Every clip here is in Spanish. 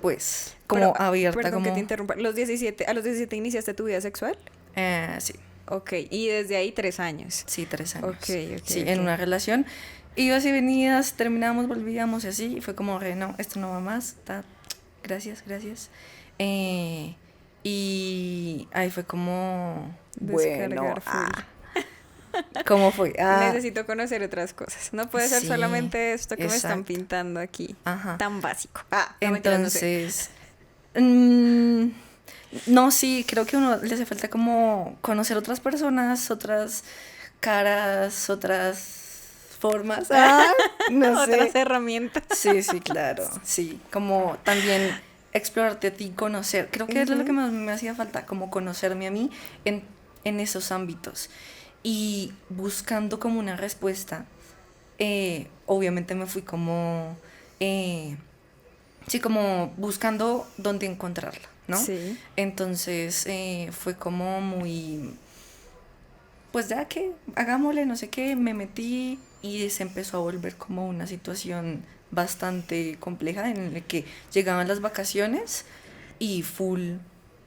pues, como abierta, perdón como... que te interrumpa. ¿A los 17 iniciaste tu vida sexual? Sí. Ok, y desde ahí 3 años. Sí, 3 años. Ok, Sí, en una relación. Ibas y venías, terminábamos, volvíamos y así. Y fue como, no, esto no va más. Gracias, gracias. Y ahí fue como, Descargar full. ¿Cómo fue? Necesito conocer otras cosas. No puede ser Sí, solamente esto que me están exacto. pintando aquí. Ajá. Tan básico. No, mentiras, no sé. Entonces, no, sí, creo que a uno le hace falta como conocer otras personas, otras caras, otras formas. No sé. Otras herramientas. Sí, sí, claro. Sí, como también explorarte a ti, conocer. Creo que es lo que más me hacía falta, como conocerme a mí en esos ámbitos. Y buscando como una respuesta, obviamente me fui como, sí, como buscando dónde encontrarla, ¿no? Sí. Entonces fue como muy, pues ya que hagámosle, no sé qué, me metí y se empezó a volver como una situación bastante compleja en la que llegaban las vacaciones y full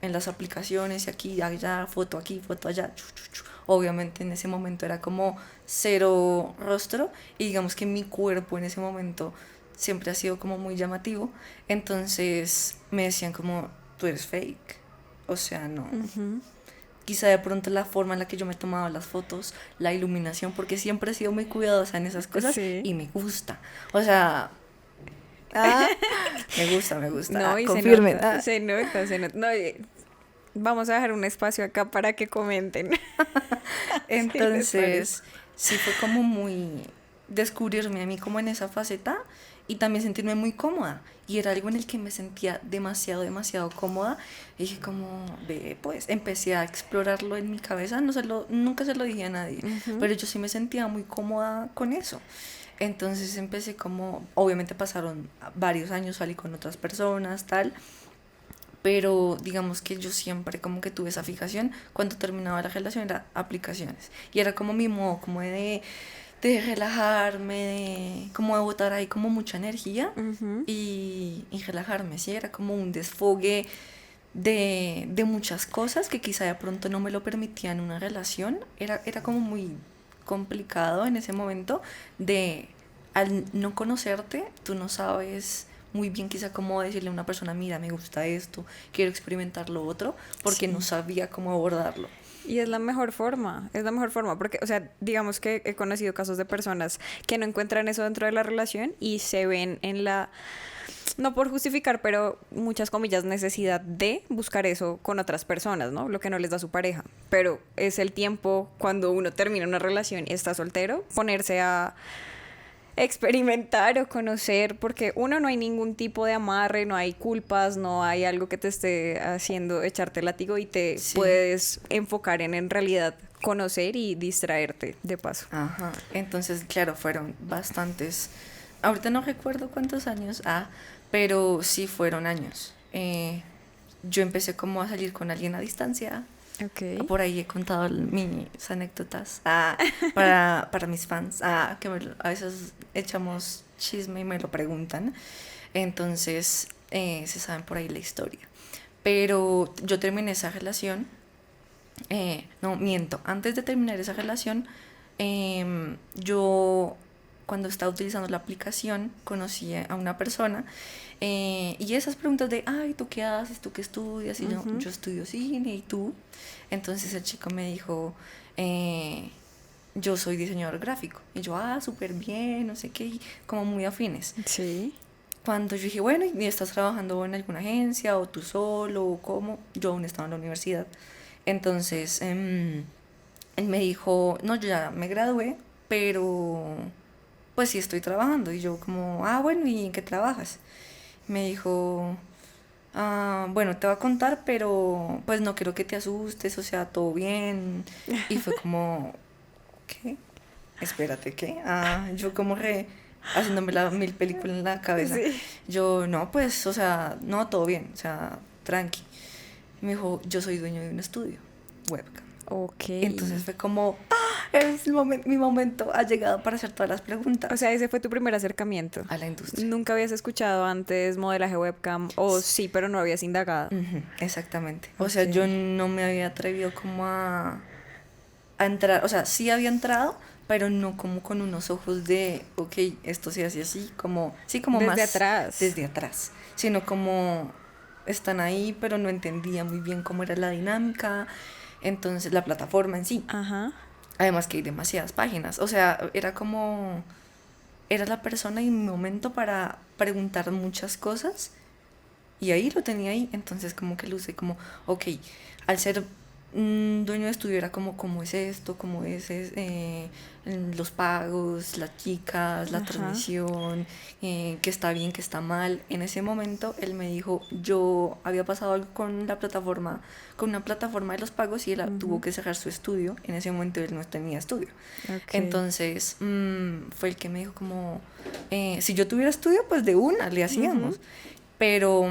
en las aplicaciones y aquí, allá, foto aquí, foto allá. Obviamente en ese momento era como cero rostro y digamos que mi cuerpo en ese momento siempre ha sido como muy llamativo. Entonces me decían como, tú eres fake. O sea, no. Quizá de pronto la forma en la que yo me tomaba las fotos, la iluminación, porque siempre he sido muy cuidadosa en esas cosas y me gusta. O sea, me gusta. No, y confirmen. se nota. No, vamos a dejar un espacio acá para que comenten. Entonces, sí fue como muy descubrirme a mí como en esa faceta y también sentirme muy cómoda. Y era algo en el que me sentía demasiado cómoda. Y dije como, pues empecé a explorarlo en mi cabeza. Nunca se lo dije a nadie, pero yo sí me sentía muy cómoda con eso. Entonces empecé como, obviamente pasaron varios años, salí con otras personas, tal. Pero digamos que yo siempre como que tuve esa fijación. Cuando terminaba la relación era aplicaciones. Y era como mi modo como de relajarme, como de botar ahí como mucha energía y relajarme, ¿sí? Era como un desfogue de muchas cosas que quizá de pronto no me lo permitían una relación. Era como muy complicado en ese momento de, al no conocerte, tú no sabes muy bien quizá cómo decirle a una persona, mira, me gusta esto, quiero experimentar lo otro, porque no sabía cómo abordarlo. Y es la mejor forma, porque, o sea, digamos que he conocido casos de personas que no encuentran eso dentro de la relación y se ven en la, no por justificar, pero muchas comillas, necesidad de buscar eso con otras personas, ¿no? Lo que no les da su pareja. Pero es el tiempo cuando uno termina una relación y está soltero, ponerse a experimentar o conocer, porque uno, no hay ningún tipo de amarre, no hay culpas, no hay algo que te esté haciendo echarte látigo y te puedes enfocar en realidad conocer y distraerte de paso. Ajá, entonces claro, fueron bastantes, ahorita no recuerdo cuántos años, pero sí fueron años. Yo empecé como a salir con alguien a distancia. Okay. Por ahí he contado mis anécdotas para mis fans, que a veces echamos chisme y me lo preguntan. Entonces se saben por ahí la historia. Pero yo terminé esa relación. No, miento. Antes de terminar esa relación, yo cuando estaba utilizando la aplicación conocí a una persona y esas preguntas de, ay, ¿tú qué haces? ¿Tú qué estudias? Y yo estudio cine, ¿y tú? Entonces el chico me dijo, yo soy diseñador gráfico. Y yo, súper bien, no sé qué, y como muy afines. Sí. Cuando yo dije, bueno, ¿y estás trabajando en alguna agencia o tú solo o cómo? Yo aún estaba en la universidad. Entonces él me dijo, no, yo ya me gradué, pero pues sí estoy trabajando. Y yo como, bueno, ¿y en qué trabajas? Me dijo, bueno, te voy a contar, pero pues no quiero que te asustes, o sea, todo bien. Y fue como, ¿qué? Espérate, ¿qué? Yo como haciéndome la mil películas en la cabeza. Sí. Yo, no, pues, o sea, no, todo bien, o sea, tranqui. Me dijo, yo soy dueño de un estudio, webcam. Ok. Entonces fue como, Mi momento ha llegado para hacer todas las preguntas O sea, ese fue tu primer acercamiento. a la industria. ¿Nunca habías escuchado antes modelaje webcam? O sí, pero no habías indagado. Ujú, exactamente. O sea, Ok. yo no me había atrevido como a entrar, o sea, sí había entrado, pero no como con unos ojos de, ok, esto se hace así, como, sí, como Desde más atrás. desde atrás, sino como están ahí, pero no entendía muy bien cómo era la dinámica, entonces la plataforma en sí. Ajá. Además que hay demasiadas páginas, o sea, era como, era la persona y mi momento para preguntar muchas cosas y ahí lo tenía ahí, entonces como que lo usé como, ok, al ser dueño de estudio era como, ¿cómo es esto? ¿Cómo es los pagos, las chicas, la Ajá. transmisión? ¿Qué está bien, qué está mal? En ese momento él me dijo, yo había pasado algo con una plataforma de los pagos y él tuvo que cerrar su estudio. En ese momento él no tenía estudio. Ok. Entonces fue el que me dijo como, si yo tuviera estudio, pues de una le hacíamos. Pero,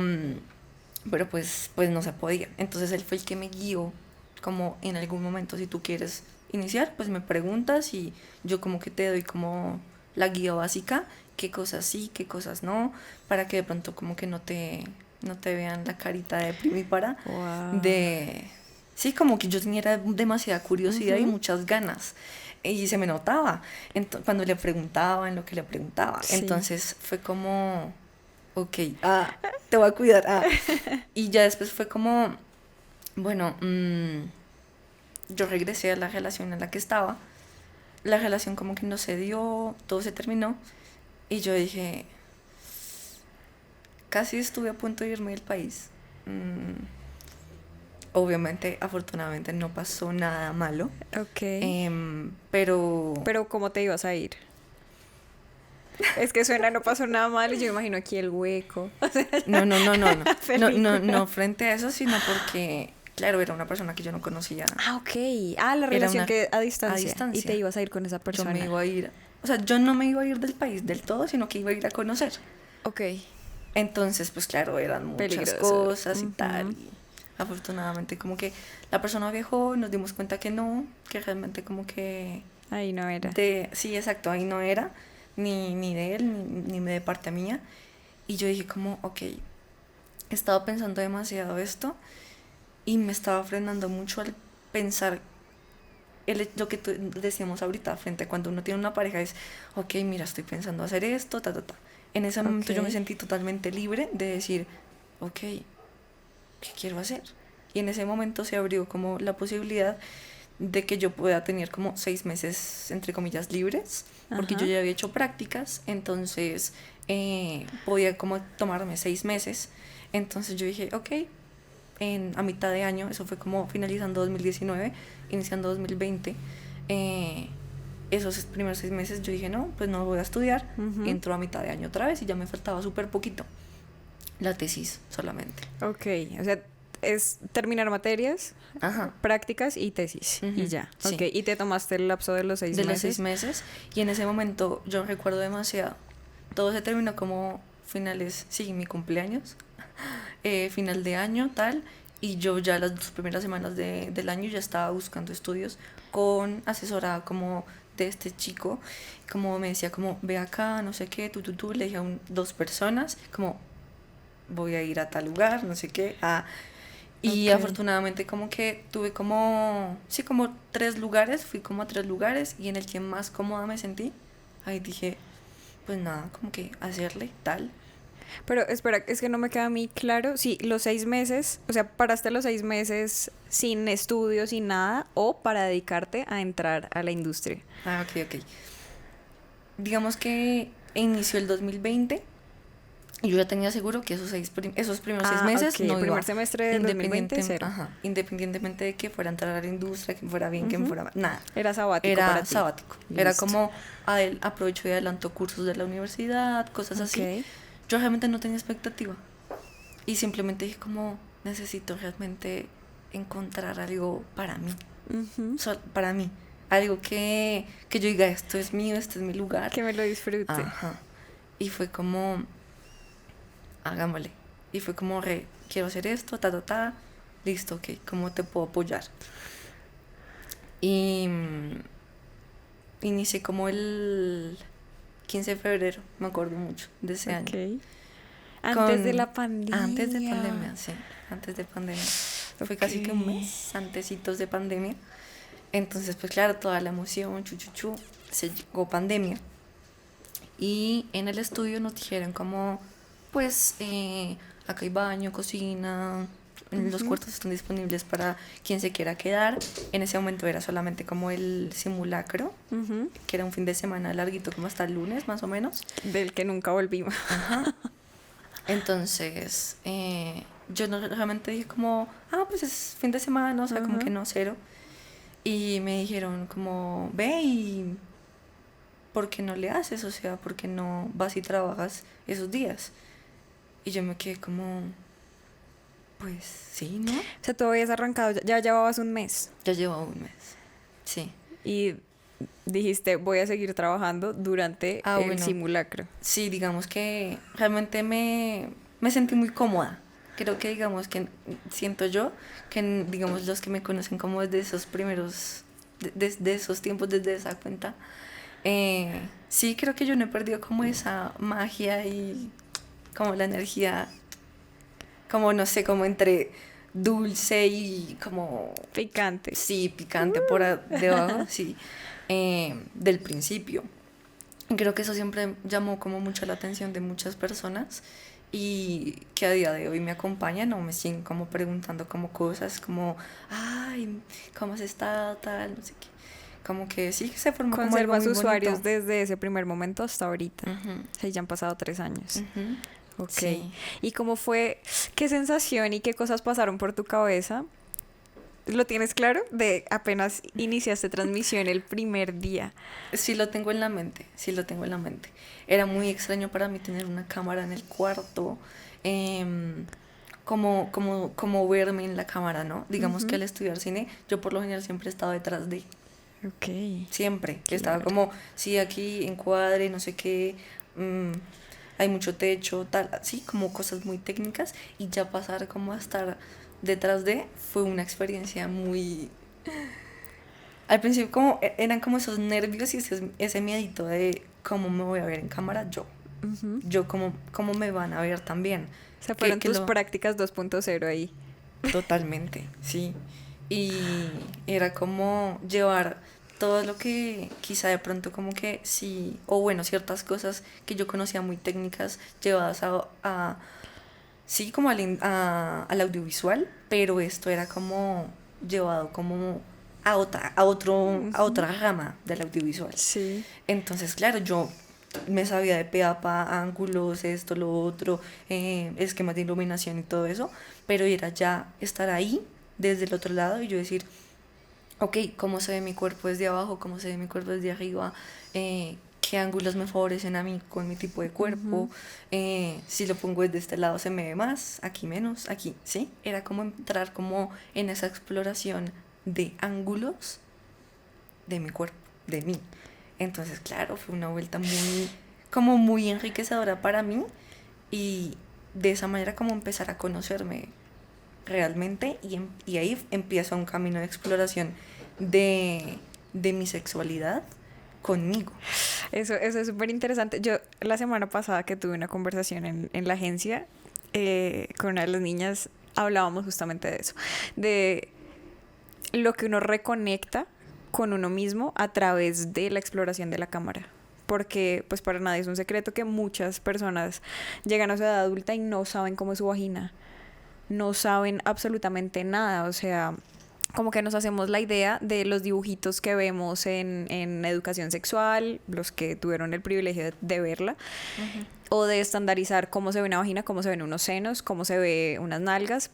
pero pues no se podía. Entonces él fue el que me guió, como en algún momento, si tú quieres iniciar, pues me preguntas y yo como que te doy como la guía básica, qué cosas sí, qué cosas no, para que de pronto como que no te vean la carita de primípara, Wow. de... Sí, como que yo tenía demasiada curiosidad y muchas ganas. Y se me notaba cuando le preguntaba, en lo que le preguntaba. Sí. Entonces fue como, ok, te voy a cuidar. Y ya después fue como, bueno, yo regresé a la relación en la que estaba. La relación como que no se dio, todo se terminó. Y yo dije, casi estuve a punto de irme del país. Obviamente, afortunadamente no pasó nada malo. Ok. Pero Pero ¿cómo te ibas a ir? Es que suena, no pasó nada mal y yo me imagino aquí el hueco. O sea, no, no, no, no, no. la No, no, película. no frente a eso, sino porque, claro, era una persona que yo no conocía. Ah, ok. Ah, la Era relación una que a a distancia. Y te distancia. ibas a ir con esa Yo me persona. iba a ir, o sea, yo no me iba a ir del país del todo, sino que iba a ir a conocer. Ok. Entonces, pues claro, eran muchas Peligroso. cosas y tal. Y afortunadamente como que la persona viajó, nos dimos cuenta que no, que realmente como que Ahí no era. sí, exacto, ahí no era, ni de él, ni de parte mía. Y yo dije como, ok, he estado pensando demasiado esto y me estaba frenando mucho al pensar lo que decíamos ahorita, frente a cuando uno tiene una pareja es, ok, mira, estoy pensando hacer esto, ta, ta, ta. En ese Ok. momento yo me sentí totalmente libre de decir, ok, ¿qué quiero hacer? Y en ese momento se abrió como la posibilidad de que yo pueda tener como 6 meses, entre comillas, libres, porque yo Ajá. ya había hecho prácticas, entonces podía como tomarme 6 meses. Entonces yo dije, ok, a mitad de año, eso fue como finalizando 2019, iniciando 2020, esos primeros 6 meses yo dije, no, pues no voy a estudiar, entro a mitad de año otra vez y ya me faltaba súper poquito, la tesis solamente. Ok. O sea, es terminar materias, Ajá. prácticas y tesis. Y ya. Sí. Ok. Y te tomaste el lapso de los 6 De los meses. 6 meses y en ese momento yo recuerdo demasiado, todo se terminó como finales, sí, mi cumpleaños, final de año, tal, y yo ya las 2 primeras semanas del año ya estaba buscando estudios con asesorada como de este chico, como me decía como, ve acá, no sé qué, tú, le dije a 2 personas, como, voy a ir a tal lugar, no sé qué, y Ok. afortunadamente como que tuve como, sí, como 3 lugares, fui como a 3 lugares y en el que más cómoda me sentí, ahí dije, pues nada, como que hacerle tal. Pero espera, es que no me queda a mí claro si los 6 meses, o sea, paraste los 6 meses sin estudios, sin nada, o para dedicarte a entrar a la industria. Ok. Digamos que inició el 2020 y yo ya tenía seguro que esos primeros seis Ah, meses ok. no Primer iba, semestre del 2020, cero. independientemente de que fuera a entrar a la industria, que me fuera bien, que me fuera mal, nada. Era sabático para Era ti. sabático. Era Listo. como aprovecho y adelanto cursos de la universidad, cosas así. Ok. Yo realmente no tenía expectativa. Y simplemente dije como, necesito realmente encontrar algo para mí. Para mí. Algo que yo diga, esto es mío, este es mi lugar. Que me lo disfrute. Ajá. Y fue como, hagámosle. Y fue como, quiero hacer esto, ta. Listo, ok, ¿cómo te puedo apoyar? Y inicié como el 15 de febrero, me acuerdo mucho de ese año. Antes de la pandemia. Antes de pandemia, sí, antes de pandemia. Fue casi que un mes antecitos de pandemia. Entonces, pues claro, toda la emoción, se llegó pandemia. Y en el estudio nos dijeron como, pues, acá hay baño, cocina, los cuartos están disponibles para quien se quiera quedar. En ese momento era solamente como el simulacro, que era un fin de semana larguito, como hasta el lunes más o menos. Del que nunca volvimos. Ajá. Entonces, yo no, realmente dije como, pues es fin de semana, o sea, como que no, cero. Y me dijeron como, ve y ¿por qué no le haces? O sea, ¿por qué no vas y trabajas esos días? Y yo me quedé como, pues sí, ¿no? O sea, tú habías arrancado, ya llevabas un mes. Ya llevo un mes, sí. Y dijiste, voy a seguir trabajando durante el simulacro. Sí, digamos que realmente me sentí muy cómoda. Creo que digamos que siento yo que digamos los que me conocen como desde esos primeros, desde esos tiempos, desde esa cuenta, sí creo que yo no he perdido como esa magia y como la energía, como no sé, como entre dulce y como... Picante. Sí, picante por debajo, sí, del principio. Creo que eso siempre llamó como mucho la atención de muchas personas y que a día de hoy me acompañan o me siguen como preguntando como cosas como, ay, ¿cómo has estado? Tal, no sé qué. Como que sí, se formó como algo muy usuarios bonito. desde ese primer momento hasta ahorita. Ya han pasado 3 años. Ok. Sí. ¿Y cómo fue? ¿Qué sensación y qué cosas pasaron por tu cabeza? ¿Lo tienes claro? De apenas iniciaste transmisión el primer día. Sí lo tengo en la mente, sí lo tengo en la mente. Era muy extraño para mí tener una cámara en el cuarto, como verme en la cámara, ¿no? Digamos que al estudiar cine, yo por lo general siempre he estado detrás de... Ok. Siempre. Claro. Estaba como, sí, aquí encuadre, no sé qué, hay mucho techo, tal, sí, como cosas muy técnicas. Y ya pasar como a estar detrás de fue una experiencia muy... Al principio como eran como esos nervios y ese miedito de cómo me voy a ver en cámara yo. Yo cómo me van a ver también. O sea, fueron tus prácticas 2.0 ahí. Totalmente, sí. Y era como llevar todo lo que quizá de pronto como que sí, o bueno, ciertas cosas que yo conocía muy técnicas llevadas sí, como al audiovisual, pero esto era como llevado como a otra rama del audiovisual. Sí. Entonces, claro, yo me sabía de pe a pa, ángulos, esto, lo otro, esquemas de iluminación y todo eso, pero era ya estar ahí desde el otro lado y yo decir, ok, ¿cómo se ve mi cuerpo desde abajo? ¿Cómo se ve mi cuerpo desde arriba? ¿Qué ángulos me favorecen a mí con mi tipo de cuerpo? Si lo pongo desde este lado se me ve más, aquí menos, aquí, ¿sí? Era como entrar como en esa exploración de ángulos de mi cuerpo, de mí. Entonces, claro, fue una vuelta muy enriquecedora para mí y de esa manera como empezar a conocerme realmente y ahí empieza un camino de exploración de mi sexualidad conmigo. Eso es súper interesante. Yo la semana pasada que tuve una conversación en la agencia con una de las niñas, hablábamos justamente de eso, de lo que uno reconecta con uno mismo a través de la exploración de la cámara. Porque pues para nadie es un secreto que muchas personas llegan a su edad adulta y no saben cómo es su vagina. No saben absolutamente nada, o sea, como que nos hacemos la idea de los dibujitos que vemos en educación sexual, los que tuvieron el privilegio de verla, o de estandarizar cómo se ve una vagina, cómo se ven unos senos, cómo se ve unas nalgas,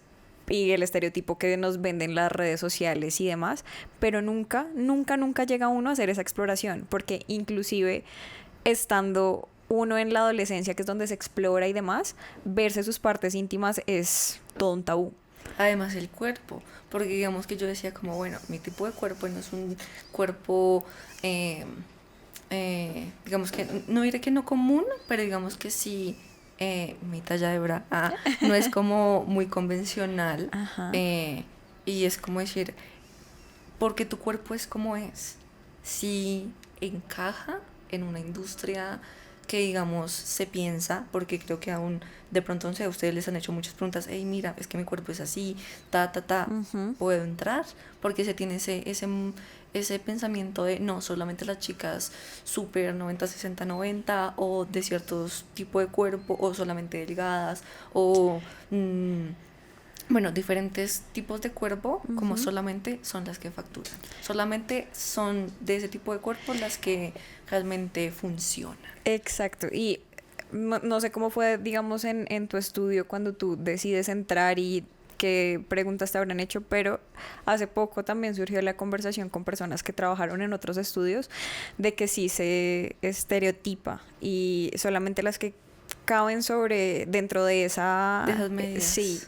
y el estereotipo que nos venden las redes sociales y demás, pero nunca llega uno a hacer esa exploración, porque inclusive estando uno en la adolescencia, que es donde se explora y demás, verse sus partes íntimas es todo un tabú. Además el cuerpo, porque digamos que yo decía como, bueno, mi tipo de cuerpo no es un cuerpo, digamos que, no diré que no común, pero digamos que sí, mi talla de bra, no es como muy convencional, y es como decir, porque tu cuerpo es como es, si encaja en una industria que, digamos, se piensa, porque creo que aún de pronto, no sé, a ustedes les han hecho muchas preguntas, hey, mira, es que mi cuerpo es así, ¿puedo entrar? Porque se tiene ese pensamiento de, no, solamente las chicas super 90, 60, 90, o de ciertos tipos de cuerpo, o solamente delgadas, o... bueno, diferentes tipos de cuerpo, como solamente son las que facturan. Solamente son de ese tipo de cuerpo las que realmente funcionan. Exacto. Y no sé cómo fue, digamos, en tu estudio cuando tú decides entrar y qué preguntas te habrán hecho, pero hace poco también surgió la conversación con personas que trabajaron en otros estudios de que sí se estereotipa y solamente las que caben dentro de esas medidas. Sí,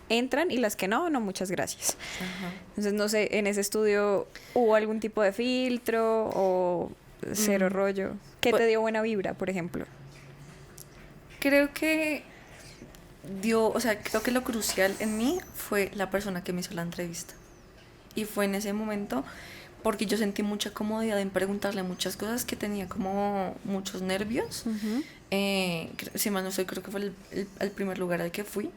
entran y las que no, muchas gracias. Ajá. Entonces, no sé, en ese estudio hubo algún tipo de filtro o cero rollo. ¿Qué te dio buena vibra, por ejemplo? Creo que creo que lo crucial en mí fue la persona que me hizo la entrevista. Y fue en ese momento porque yo sentí mucha comodidad en preguntarle muchas cosas, que tenía como muchos nervios. Si mal no sé, creo que fue el primer lugar al que fui.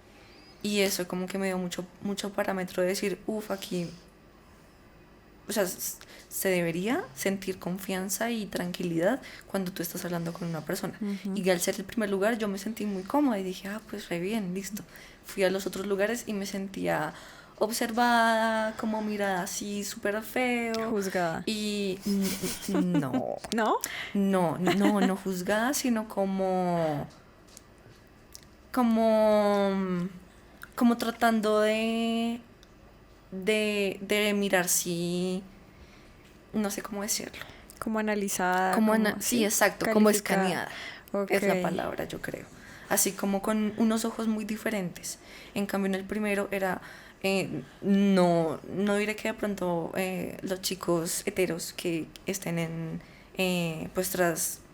Y eso como que me dio mucho parámetro de decir, aquí, o sea, se debería sentir confianza y tranquilidad cuando tú estás hablando con una persona. Y al ser el primer lugar yo me sentí muy cómoda y dije, pues re bien, listo. Fui a los otros lugares y me sentía observada, como mirada así súper feo. Juzgada. Y no. ¿No? No juzgada, sino como tratando de mirar si, no sé cómo decirlo. Como analizada. Sí, exacto, como escaneada. Okay. Es la palabra, yo creo. Así como con unos ojos muy diferentes. En cambio, en el primero era, no diré que de pronto los chicos heteros que estén pues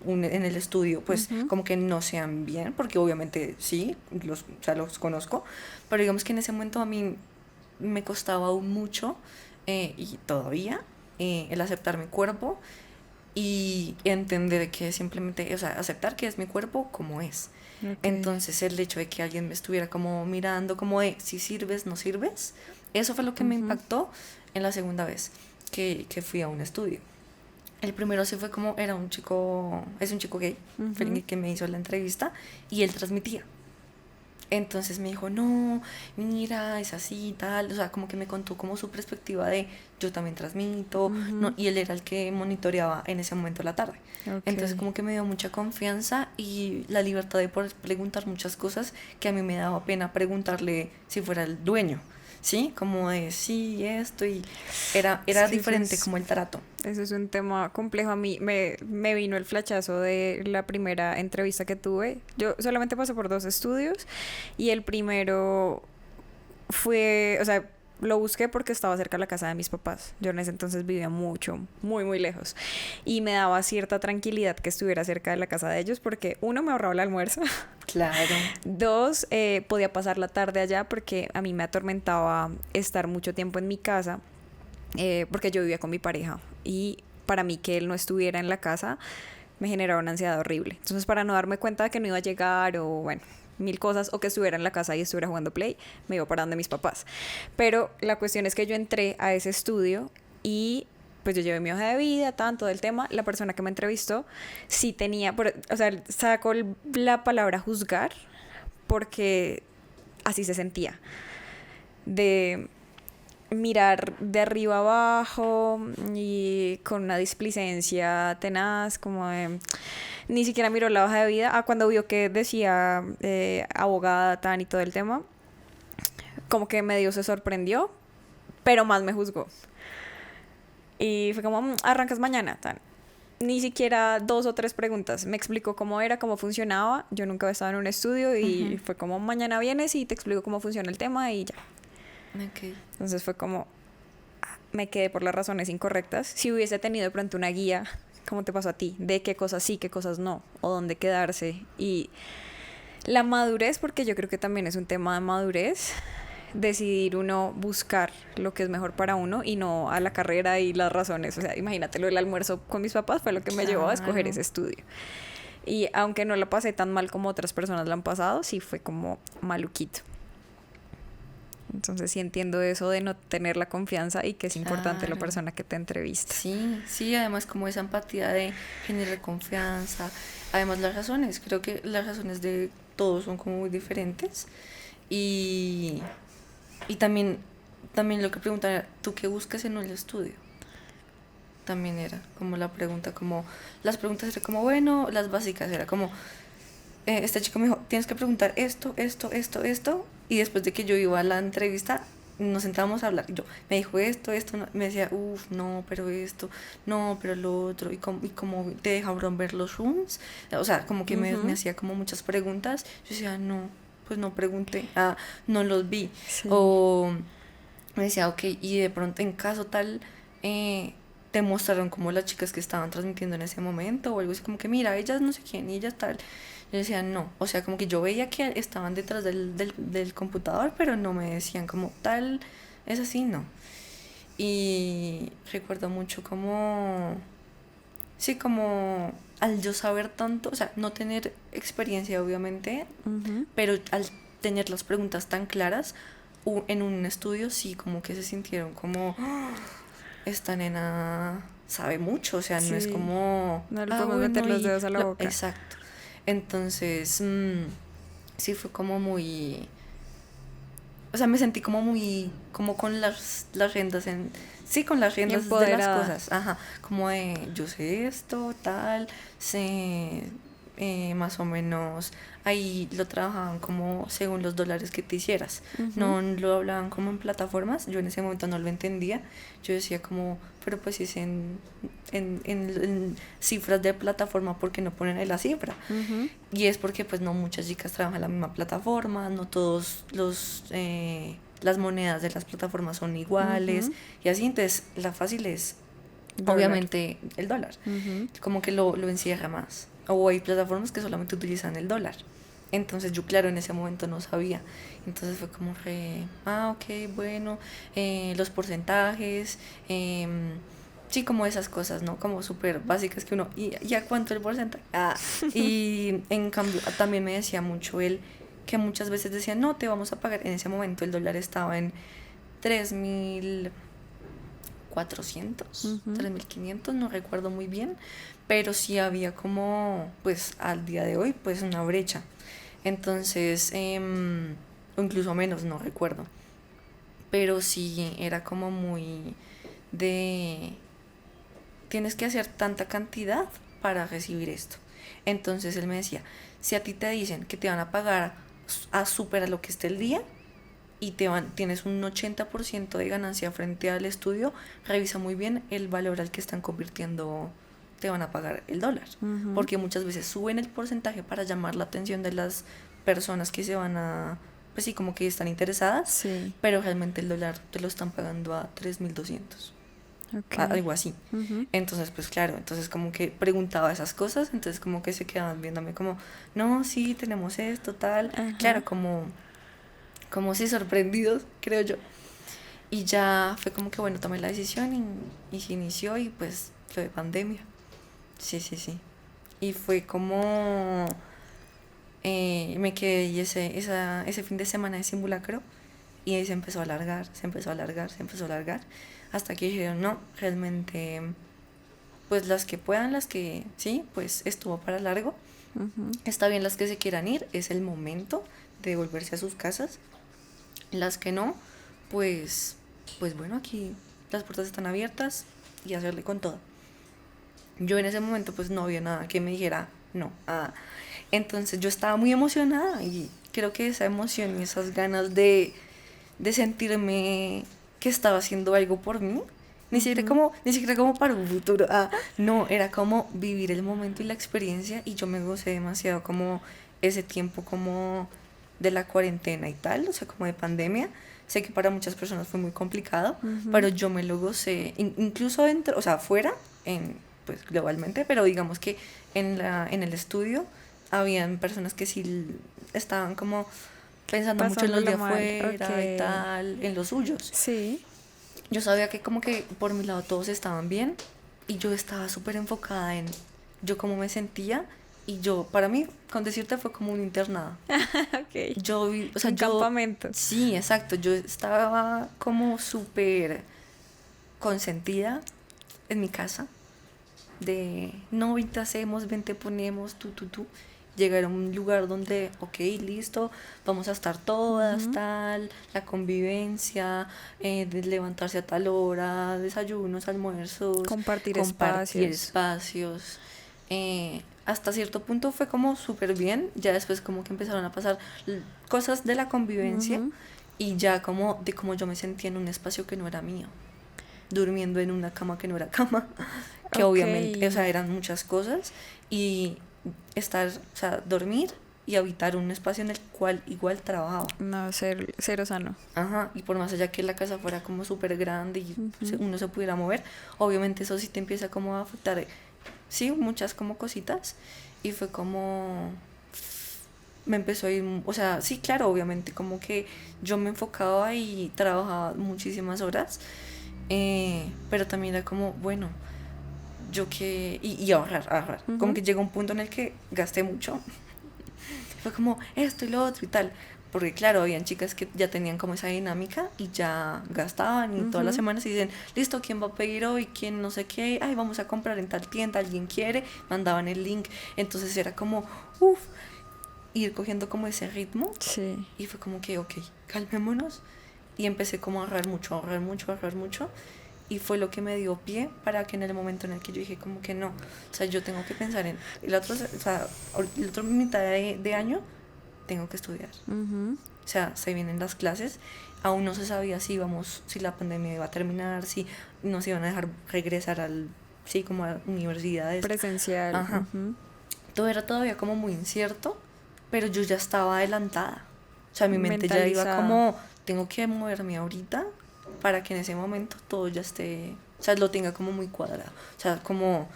en el estudio, pues como que no sean bien, porque obviamente sí, los conozco, pero digamos que en ese momento a mí me costaba aún mucho, y todavía, el aceptar mi cuerpo y entender que simplemente, aceptar que es mi cuerpo como es. Okay. Entonces el hecho de que alguien me estuviera como mirando, como de si sirves, no sirves, eso fue lo que me impactó en la segunda vez que fui a un estudio. El primero sí fue como, es un chico gay, que me hizo la entrevista y él transmitía. Entonces me dijo, no, mira, es así y tal, o sea, como que me contó como su perspectiva de yo también transmito, no, y él era el que monitoreaba en ese momento la tarde. Okay. Entonces como que me dio mucha confianza y la libertad de poder preguntar muchas cosas que a mí me daba pena preguntarle si fuera el dueño. ¿Sí? Como de sí, esto, y era sí, diferente como el trato. Ese es un tema complejo. A mí me vino el flachazo de la primera entrevista que tuve. Yo solamente pasé por 2 estudios y el primero fue, o sea, lo busqué porque estaba cerca de la casa de mis papás. Yo en ese entonces vivía muy lejos. Y me daba cierta tranquilidad que estuviera cerca de la casa de ellos porque, 1, me ahorraba el almuerzo. Claro. 2, podía pasar la tarde allá porque a mí me atormentaba estar mucho tiempo en mi casa, porque yo vivía con mi pareja. Y para mí que él no estuviera en la casa me generaba una ansiedad horrible. Entonces, para no darme cuenta de que no iba a llegar o bueno, 1000 cosas, o que estuviera en la casa y estuviera jugando Play, me iba para donde mis papás. Pero la cuestión es que yo entré a ese estudio y pues yo llevé mi hoja de vida, tanto del tema. La persona que me entrevistó sí tenía, o sea, sacó la palabra juzgar porque así se sentía, de mirar de arriba abajo y con una displicencia tenaz, como de... Ni siquiera miró la hoja de vida. Cuando vio que decía abogada, tan y todo el tema, como que medio se sorprendió, pero más me juzgó. Y fue como, arrancas mañana, tan. Ni siquiera 2 o 3 preguntas. Me explicó cómo era, cómo funcionaba. Yo nunca había estado en un estudio y fue como, mañana vienes y te explico cómo funciona el tema y ya. Okay. Entonces fue como, me quedé por las razones incorrectas. Si hubiese tenido de pronto una guía, como te pasó a ti, de qué cosas sí, qué cosas no, o dónde quedarse. Y la madurez, porque yo creo que también es un tema de madurez, decidir uno buscar lo que es mejor para uno y no a la carrera y las razones. O sea, imagínate, lo del almuerzo con mis papás fue lo que me llevó a escoger ese estudio. Y aunque no la pasé tan mal como otras personas la han pasado, sí fue como maluquito. Entonces sí entiendo eso de no tener la confianza y que es importante la persona que te entrevista. Sí, sí, además como esa empatía de generar confianza. Además las razones, creo que las razones de todos son como muy diferentes. Y también lo que preguntan era, ¿tú qué buscas en el estudio? También era como la pregunta, como las preguntas eran como, bueno, las básicas era como, este chico me dijo, tienes que preguntar esto, y después de que yo iba a la entrevista, nos sentábamos a hablar, me dijo esto, no, me decía, no, pero esto, no, pero lo otro, y como te dejaron ver los rooms, o sea, como que me hacía como muchas preguntas, yo decía, no, pues no pregunté, no los vi, sí. O me decía, ok, y de pronto en caso tal, te mostraron como las chicas que estaban transmitiendo en ese momento, o algo así como que mira, ellas no sé quién, y ellas tal. Yo decía, no, o sea, como que yo veía que estaban detrás del computador, pero no me decían como tal, es así, no. Y recuerdo mucho como, sí, como al yo saber tanto, o sea, no tener experiencia obviamente, pero al tener las preguntas tan claras, en un estudio sí, como que se sintieron como, esta nena sabe mucho, o sea, no es como, no le podemos meter los dedos a la boca. Exacto. Entonces, sí fue como muy, o sea, me sentí como muy, como con las riendas con las riendas empoderada de las cosas, como de, yo sé esto, tal, sé, más o menos, ahí lo trabajaban como según los dólares que te hicieras, no lo hablaban como en plataformas, yo en ese momento no lo entendía, yo decía como, pero pues si es en cifras de plataforma, ¿por qué no ponen ahí la cifra? Y es porque pues no muchas chicas trabajan en la misma plataforma, no todos las monedas de las plataformas son iguales, y así, entonces la fácil es obviamente el dólar, como que lo encierra más, o hay plataformas que solamente utilizan el dólar. Entonces yo, claro, en ese momento no sabía. Entonces fue como ok, bueno, los porcentajes, sí, como esas cosas, ¿no? Como súper básicas que uno, ¿y a cuánto el porcentaje? Y en cambio también me decía mucho él, que muchas veces decía, no, te vamos a pagar. En ese momento el dólar estaba en 3.400, 3.500, no recuerdo muy bien, pero sí había como, pues al día de hoy, pues una brecha. Entonces, o incluso menos, no recuerdo. Pero sí era como muy de, tienes que hacer tanta cantidad para recibir esto. Entonces él me decía, si a ti te dicen que te van a pagar a súper a lo que esté el día y tienes un 80% de ganancia frente al estudio, revisa muy bien el valor al que están convirtiendo, te van a pagar el dólar, porque muchas veces suben el porcentaje para llamar la atención de las personas que se van a, pues sí, como que están interesadas, pero realmente el dólar te lo están pagando a 3.200, algo así. Entonces pues claro, entonces como que preguntaba esas cosas, entonces como que se quedaban viéndome como, no, sí, tenemos esto, tal, claro, como sí, sorprendidos, creo yo. Y ya fue como que bueno, tomé la decisión y se inició, y pues fue pandemia. Sí. Y fue como, me quedé y ese fin de semana de simulacro, y ahí se empezó a alargar, hasta que dijeron, no, realmente, pues las que puedan, las que sí, pues estuvo para largo. Está bien, las que se quieran ir, es el momento de volverse a sus casas. Las que no, pues bueno, aquí las puertas están abiertas y hacerle con todo. Yo en ese momento pues no había nada que me dijera no. Entonces yo estaba muy emocionada, y creo que esa emoción y esas ganas de sentirme que estaba haciendo algo por mí, ni siquiera como para un futuro, no, era como vivir el momento y la experiencia, y yo me gocé demasiado como ese tiempo como de la cuarentena y tal, o sea, como de pandemia. Sé que para muchas personas fue muy complicado, pero yo me lo gocé, incluso dentro, o sea, fuera, pues globalmente, pero digamos que en el estudio habían personas que sí estaban como pensando mucho en los de Pasándola mal, afuera y ok. tal, en los suyos. Sí. Yo sabía que como que por mi lado todos estaban bien y yo estaba súper enfocada en yo cómo me sentía y yo, para mí, con decirte fue como un internado. Ok. O sea, Un campamento. sí, exacto, yo estaba como súper consentida en mi casa de no, ven te hacemos, ven te ponemos, tú. Llegar a un lugar donde, ok, listo, vamos a estar todas, Ujú. tal, la convivencia, de levantarse a tal hora, desayunos, almuerzos, Compartir compartir espacios. espacios. Hasta cierto punto fue como súper bien, ya después como que empezaron a pasar cosas de la convivencia Ujú. y ya como de cómo yo me sentía en un espacio que no era mío, durmiendo en una cama que no era cama, que Ok. obviamente, o sea, eran muchas cosas, y estar, o sea, dormir y habitar un espacio en el cual igual trabajaba. No, cero sano. Ajá, y por más allá que la casa fuera como súper grande y Ujú. uno se pudiera mover, obviamente eso sí te empieza como a afectar, sí, muchas como cositas, y fue como, me empezó a ir, o sea, sí, claro, obviamente, como que yo me enfocaba y trabajaba muchísimas horas, pero también era como, bueno, yo que, y ahorrar, como Ujú. que llegó un punto en el que gasté mucho, fue como esto y lo otro y tal, porque claro, habían chicas que ya tenían como esa dinámica y ya gastaban y todas las Ujú. semanas y dicen, listo, ¿quién va a pedir hoy? ¿Quién no sé qué? Ay, vamos a comprar en tal tienda, alguien quiere, mandaban el link, entonces era como, uff, ir cogiendo como ese ritmo Sí. y fue como que, ok, calmémonos y empecé como a ahorrar mucho, ahorrar mucho y fue lo que me dio pie para que en el momento en el que yo dije como que no, o sea, yo tengo que pensar en el otro, o sea, el otro mitad de año tengo que estudiar. Ujú. O sea, se vienen las clases, aún no se sabía si íbamos, si la pandemia iba a terminar, si nos iban a dejar regresar al, sí, como a universidades. Presencial. Ajá. Ujú. Todo era todavía como muy incierto, pero yo ya estaba adelantada. O sea, mi mente ya iba Mentalizada. como, tengo que moverme ahorita para que en ese momento todo ya esté, o sea, lo tenga como muy cuadrado. O sea, como,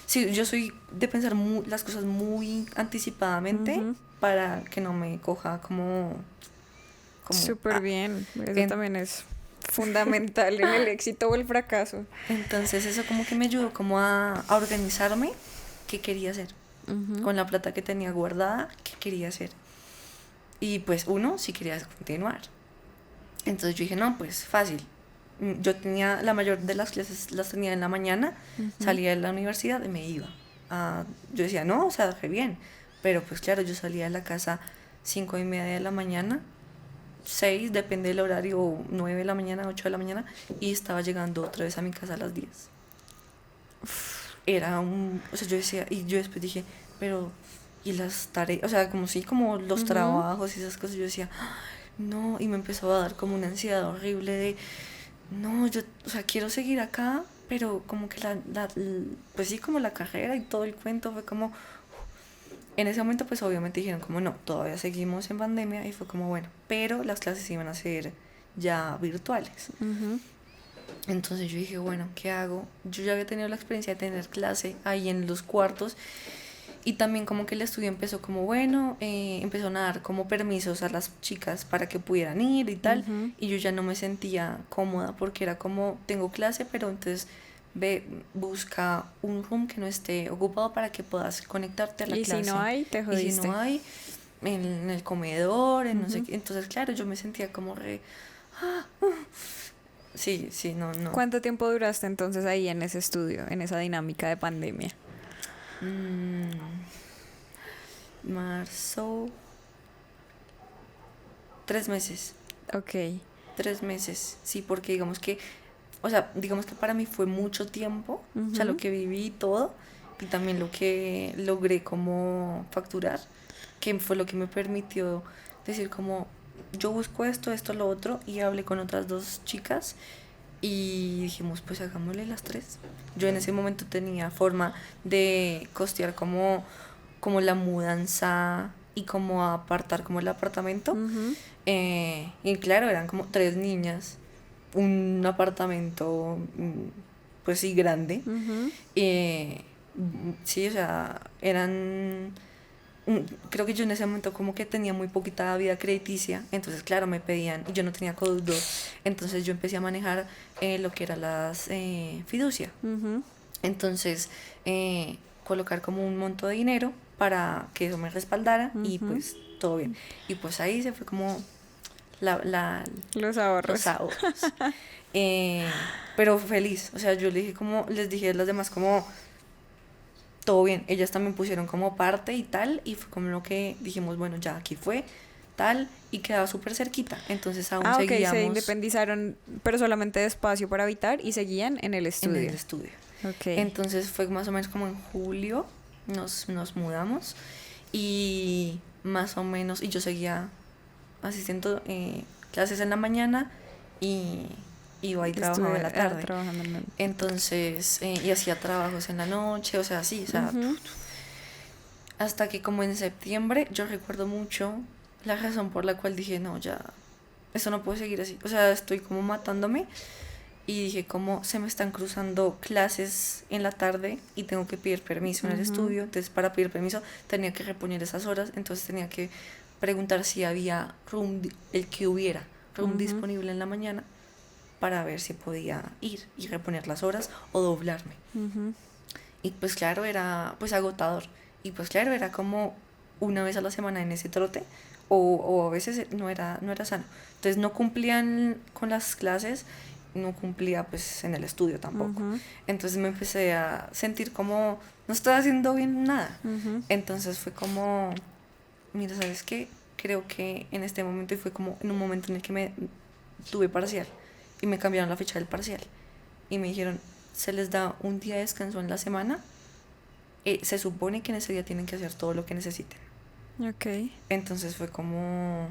sí, yo soy de pensar las cosas muy anticipadamente Ujú. para que no me coja Súper bien. Eso en- también es fundamental en el éxito o el fracaso. entonces eso como que me ayudó como a organizarme qué quería hacer. Ujú. Con la plata que tenía guardada, qué quería hacer. Y pues uno, si quería continuar. Entonces yo dije, no, pues fácil. Yo tenía, la mayor de las clases las tenía en la mañana, Ujú. salía de la universidad y me iba. Yo decía, no, o sea, re bien. Pero pues claro, yo salía de la casa 5:30 de la mañana, 6, depende del horario, 9 de la mañana, 8 de la mañana, y estaba llegando otra vez a mi casa a las 10. Era o sea, yo decía, y yo después dije, pero, y las tareas, o sea, como sí, como los Ujú. trabajos y esas cosas, yo decía, no, y me empezó a dar como una ansiedad horrible de, no, yo, o sea, quiero seguir acá, pero como que pues sí, como la carrera y todo el cuento fue como, en ese momento pues obviamente dijeron como, no, todavía seguimos en pandemia y fue como, bueno, pero las clases iban a ser ya virtuales. Ujú. Entonces yo dije, bueno, ¿qué hago? Yo ya había tenido la experiencia de tener clase ahí en los cuartos y también como que el estudio empezó como, bueno, empezaron a dar como permisos a las chicas para que pudieran ir y tal, Ujú. y yo ya no me sentía cómoda porque era como, tengo clase, pero entonces ve, busca un room que no esté ocupado para que puedas conectarte a la Y si no clase. hay, te Y si no jodiste. hay, en el comedor, en no sé Ujú. qué. Entonces, claro, yo me sentía como re... Sí, sí, no, no. ¿Cuánto tiempo duraste entonces ahí en ese estudio, en esa dinámica de pandemia? Mm, marzo, 3 meses. Ok. 3 meses, sí, porque digamos que, o sea, digamos que para mí fue mucho tiempo, o sea, lo Ujú. que viví y todo, y también lo que logré como facturar, que fue lo que me permitió decir como, yo busco esto, esto, lo otro, y hablé con otras dos chicas y dijimos, pues hagámosle las tres. Yo en ese momento tenía forma de costear como la mudanza y como apartar como el apartamento. Ujú. Y claro, eran como tres niñas, un apartamento, pues sí, grande. Ujú. Sí, o sea, eran creo que yo en ese momento como que tenía muy poquita vida crediticia, entonces claro, me pedían, y yo no tenía Código, entonces yo empecé a manejar lo que era las fiducia. Ujú. Entonces, colocar como un monto de dinero para que eso me respaldara y Ujú. pues todo bien. Y pues ahí se fue como la, la, Los ahorros. los ahorros. Pero feliz, o sea, yo le dije como, les dije a las demás como, todo bien, ellas también pusieron como parte y tal, y fue como lo que dijimos, bueno, ya aquí fue, tal, y quedaba súper cerquita, entonces aún Ah, ok, se seguíamos independizaron, pero solamente de espacio para habitar y seguían en el en el estudio. estudio. Ok. Entonces fue más o menos como en julio, nos mudamos, y más o menos, y yo seguía asistiendo clases en la mañana, y iba y trabajaba en la tarde. Trabajando en Entonces, y hacía trabajos en la noche, o sea, sí, o sea, Ujú. hasta que como en septiembre, yo recuerdo mucho la razón por la cual dije, no, ya, esto no puede seguir así, o sea, estoy como matándome, y dije, como se me están cruzando clases en la tarde y tengo que pedir permiso en el Ujú. estudio, entonces para pedir permiso tenía que reponer esas horas, entonces tenía que preguntar si había el que hubiera room Ujú. disponible en la mañana para ver si podía ir y reponer las horas o doblarme. Ujú. Y pues claro, era pues agotador. Y pues claro, era como una vez a la semana en ese trote o a veces no era sano. Entonces no cumplían con las clases, no cumplía pues en el estudio tampoco. Ujú. Entonces me empecé a sentir como no estoy haciendo bien nada. Ujú. Entonces fue como, mira, ¿sabes qué? Creo que en este momento, y fue como en un momento en el que me tuve parcial y me cambiaron la fecha del parcial y me dijeron, se les da un día de descanso en la semana, se supone que en ese día tienen que hacer todo lo que necesiten. Ok. Entonces fue como,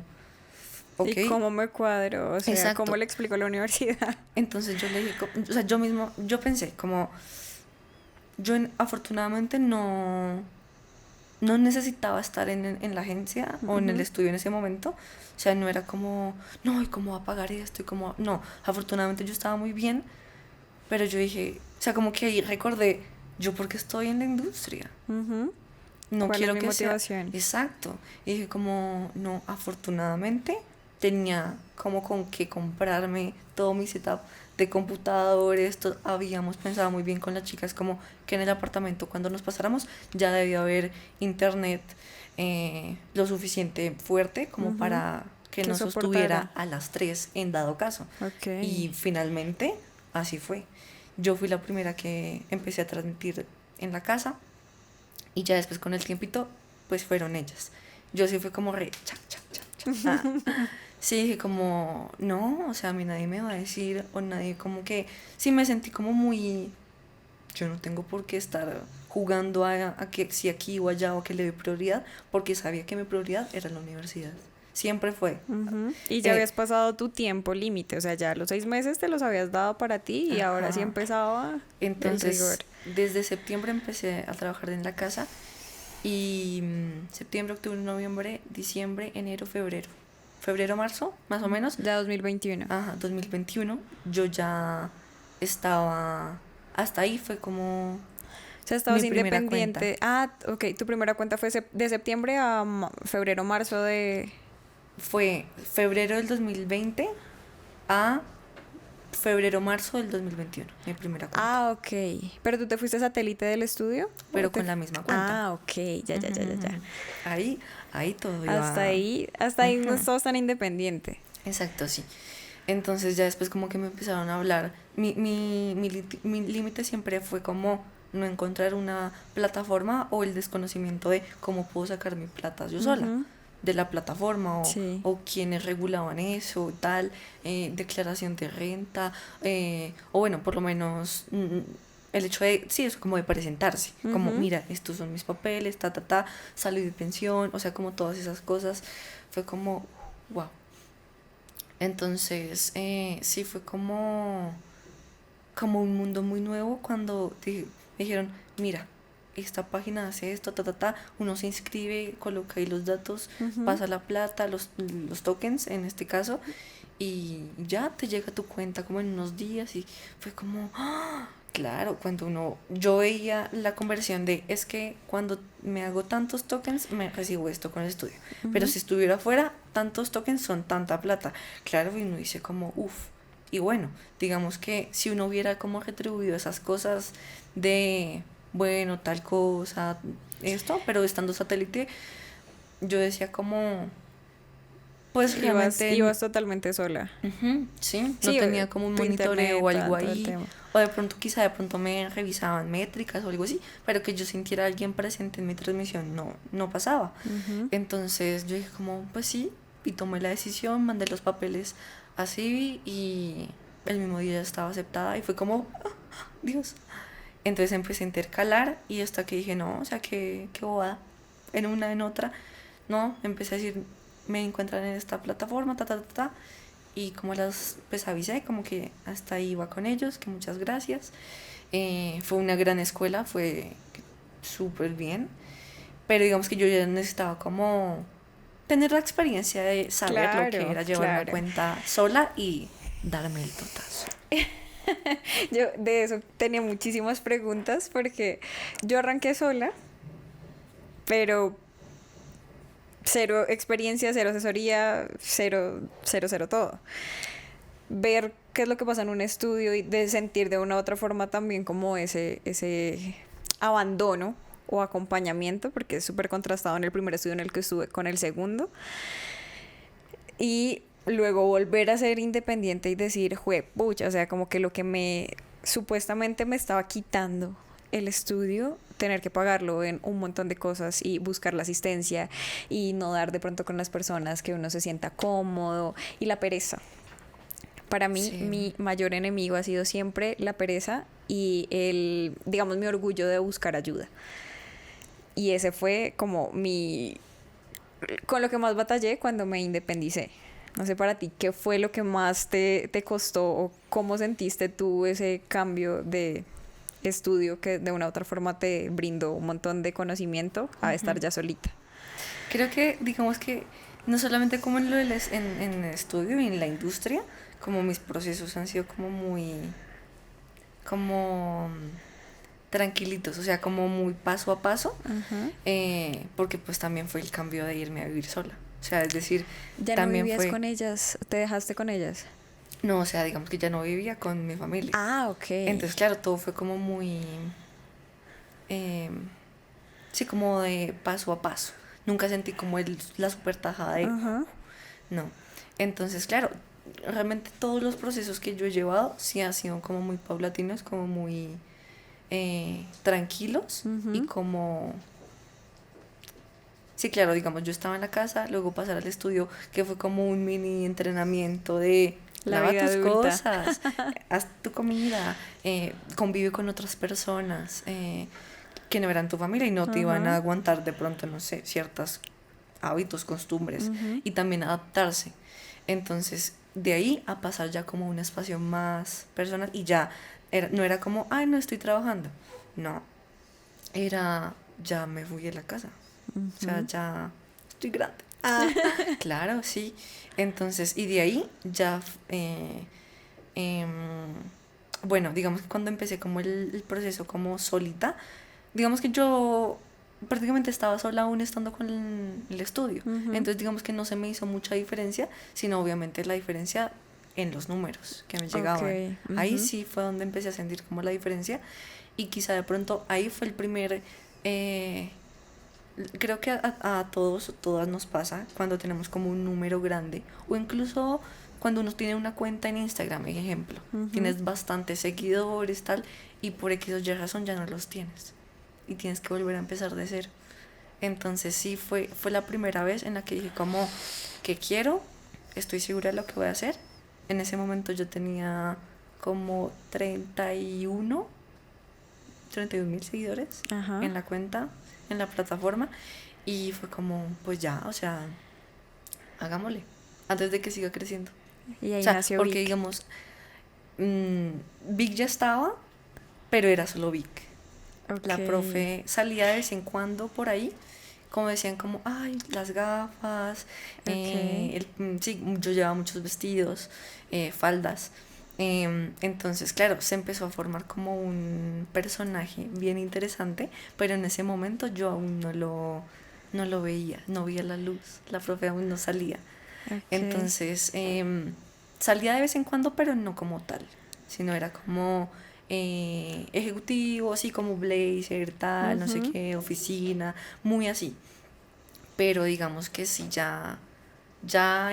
ok, ¿Y cómo me cuadro? O sea, ¿cómo exacto. le explico a la universidad? Entonces yo le dije, o sea, yo pensé como, afortunadamente no necesitaba estar en la agencia o en el Ujú. estudio en ese momento. O sea, no era como, no, ¿y cómo va a pagar esto? Y como, no, afortunadamente yo estaba muy bien, pero yo dije, o sea, como que ahí recordé, yo porque estoy en la industria, Ujú. no ¿Cuál es quiero mi que sea motivación? exacto. Y dije como, no, afortunadamente tenía como con qué comprarme todo mi setup de computadores, habíamos pensado muy bien con las chicas como que en el apartamento cuando nos pasáramos ya debía haber internet lo suficiente fuerte como Ujú. para que ¿Qué nos sostuviera soportara? a las 3 en dado caso. Ok. Y finalmente así fue. Yo fui la primera que empecé a transmitir en la casa y ya después con el tiempito, pues fueron ellas. Yo sí fui como re, cha, cha, cha, cha. Sí, dije como, no, o sea, a mí nadie me va a decir, o nadie como que, sí me sentí como muy, yo no tengo por qué estar jugando a que si aquí o allá o que le doy prioridad, porque sabía que mi prioridad era la universidad. Siempre fue. Ujú. Y ya Eh, habías pasado tu tiempo límite, o sea, ya los 6 meses te los habías dado para ti y ahora sí ajá. empezaba el rigor. Entonces, desde septiembre empecé a trabajar en la casa y septiembre, octubre, noviembre, diciembre, enero, febrero. Febrero, marzo, más o menos. Ya 2021. Ajá, 2021. Yo ya estaba... Hasta ahí fue como O sea, estabas mi primera cuenta. independiente. Ah, ok, tu primera cuenta fue de septiembre a febrero, marzo de... Fue febrero del 2020 a febrero, marzo del 2021. Mi primera cuenta. Ah, ok. ¿Pero tú te fuiste satélite del estudio? Pero con la misma cuenta. Ah, ok, ya, ya, ya, ya, ya. Ahí, ahí todo iba. Hasta ahí no estabas tan independiente. Exacto, sí. Entonces ya después como que me empezaron a hablar. Mi límite siempre fue como no encontrar una plataforma o el desconocimiento de cómo puedo sacar mi plata yo sola Ujú. de la plataforma Sí. o quienes regulaban eso, tal, declaración de renta, o bueno, por lo menos el hecho de, sí, eso como de presentarse, como Ujú. mira, estos son mis papeles, ta, salud y pensión, o sea, como todas esas cosas, fue como, wow. Entonces, sí, fue como un mundo muy nuevo cuando me dijeron, mira, esta página hace esto, uno se inscribe, coloca ahí los datos, Ujú. pasa la plata, los tokens en este caso, y ya te llega tu cuenta como en unos días y fue como, ¡ah! Claro, yo veía la conversión de, es que cuando me hago tantos tokens, me recibo esto con el estudio. Pero si estuviera afuera, tantos tokens son tanta plata. Claro, y uno dice como, uff. Y bueno, digamos que si uno hubiera como retribuido esas cosas de, bueno, tal cosa, esto, pero estando satélite, yo decía como, pues realmente... Ibas totalmente sola. Sí, no Sí, tenía como un tu monitoreo internet, o algo todo el ahí, tema. o de pronto quizá de pronto me revisaban métricas o algo así, pero que yo sintiera a alguien presente en mi transmisión no pasaba. Entonces yo dije como, pues sí, y tomé la decisión, mandé los papeles a Civi y el mismo día ya estaba aceptada y fue como, "Ah, Dios". Entonces empecé a intercalar y hasta que dije, no, o sea, qué bobada, en una, en otra, no, empecé a decir, me encuentran en esta plataforma, y como pues avisé, como que hasta ahí iba con ellos, que muchas gracias. Fue una gran escuela, fue súper bien, pero digamos que yo ya necesitaba como tener la experiencia de saber lo que Claro, era llevar una claro. cuenta sola y darme el totazo. Yo de eso tenía muchísimas preguntas porque yo arranqué sola, pero cero experiencia, cero asesoría, cero todo. Ver qué es lo que pasa en un estudio y de sentir de una u otra forma también como ese abandono o acompañamiento, porque es súper contrastado en el primer estudio en el que estuve con el segundo. Y luego volver a ser independiente y decir, pucha, o sea, como que lo que supuestamente me estaba quitando el estudio, tener que pagarlo en un montón de cosas y buscar la asistencia y no dar de pronto con las personas que uno se sienta cómodo y la pereza. Para mí, Sí. mi mayor enemigo ha sido siempre la pereza y digamos, mi orgullo de buscar ayuda. Y ese fue como con lo que más batallé cuando me independicé. No sé para ti, ¿qué fue lo que más te costó o cómo sentiste tú ese cambio de estudio que de una u otra forma te brindó un montón de conocimiento a estar ya solita? Creo que, digamos que no solamente como en el estudio y en la industria, como mis procesos han sido como muy, como tranquilitos, o sea, como muy paso a paso, porque pues también fue el cambio de irme a vivir sola. O sea, es decir, ¿Ya no también vivías fue, con ellas? ¿Te dejaste con ellas? no, o sea, digamos que ya no vivía con mi familia. Ah, ok. Entonces, claro, todo fue como muy, eh, sí, como de paso a paso. Nunca sentí como la super tajada de, Ajá. no. Entonces, claro, realmente todos los procesos que yo he llevado sí han sido como muy paulatinos, como muy tranquilos y como... Sí, claro, digamos, yo estaba en la casa, luego pasar al estudio, que fue como un mini entrenamiento de La lava vida tus adulta. cosas, haz tu comida, convive con otras personas que no eran tu familia y no te iban a Ajá. aguantar de pronto, no sé, ciertos hábitos, costumbres y también adaptarse. Entonces, de ahí a pasar ya como a un espacio más personal y ya no era como, ay, no estoy trabajando. No, era, ya me fui de la casa. O sea, ya estoy grande. Ah, claro, sí. Entonces, y de ahí ya, em, bueno, digamos que cuando empecé como el proceso como solita, digamos que yo prácticamente estaba sola aún estando con el estudio. Entonces, digamos que no se me hizo mucha diferencia, sino obviamente la diferencia en los números que me llegaban. Ok. Ahí sí fue donde empecé a sentir como la diferencia y quizá de pronto ahí fue el primer... creo que a todos, todas nos pasa cuando tenemos como un número grande o incluso cuando uno tiene una cuenta en Instagram, ejemplo, tienes bastantes seguidores, tal, y por X o Y razón ya no los tienes y tienes que volver a empezar de cero. Entonces sí, fue la primera vez en la que dije como que quiero, estoy segura de lo que voy a hacer. En ese momento yo tenía como 31.000 seguidores Ajá. en la cuenta, en la plataforma, y fue como, pues ya, o sea, hagámosle, antes de que siga creciendo. Y O ahí sea, nació porque Vic. digamos, Vic ya estaba, pero era solo Vic. Ok. La profe salía de vez en cuando por ahí, como decían, como, ay, las gafas, sí, yo llevaba muchos vestidos, faldas. Entonces, claro, se empezó a formar como un personaje bien interesante, pero en ese momento yo aún no lo veía, no veía la luz, la profe aún no salía. Entonces, salía de vez en cuando, pero no como tal, sino era como ejecutivo, así como blazer, tal, no sé qué, oficina, muy así. Pero digamos que sí, ya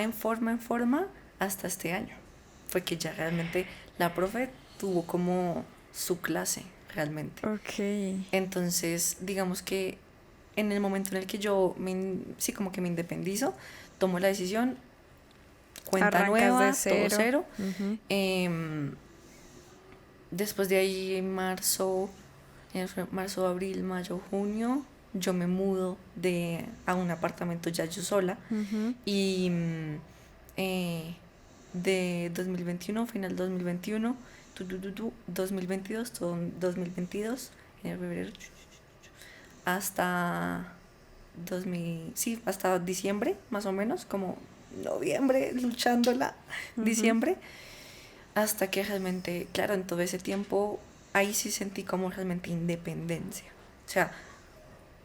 en forma, hasta este año. Fue que ya realmente la profe tuvo como su clase, realmente. Ok. Entonces, digamos que en el momento en el que sí, como que me independizo, tomo la decisión, cuenta Arrancas de nueva, todo cero. cero. Después de ahí, en marzo, abril, mayo, junio, yo me mudo a un apartamento ya yo sola. Y de 2021, final 2021, 2022, todo 2022, enero, febrero, hasta sí, hasta diciembre, más o menos, como noviembre, luchándola, diciembre, hasta que realmente, claro, en todo ese tiempo, ahí sí sentí como realmente independencia. O sea,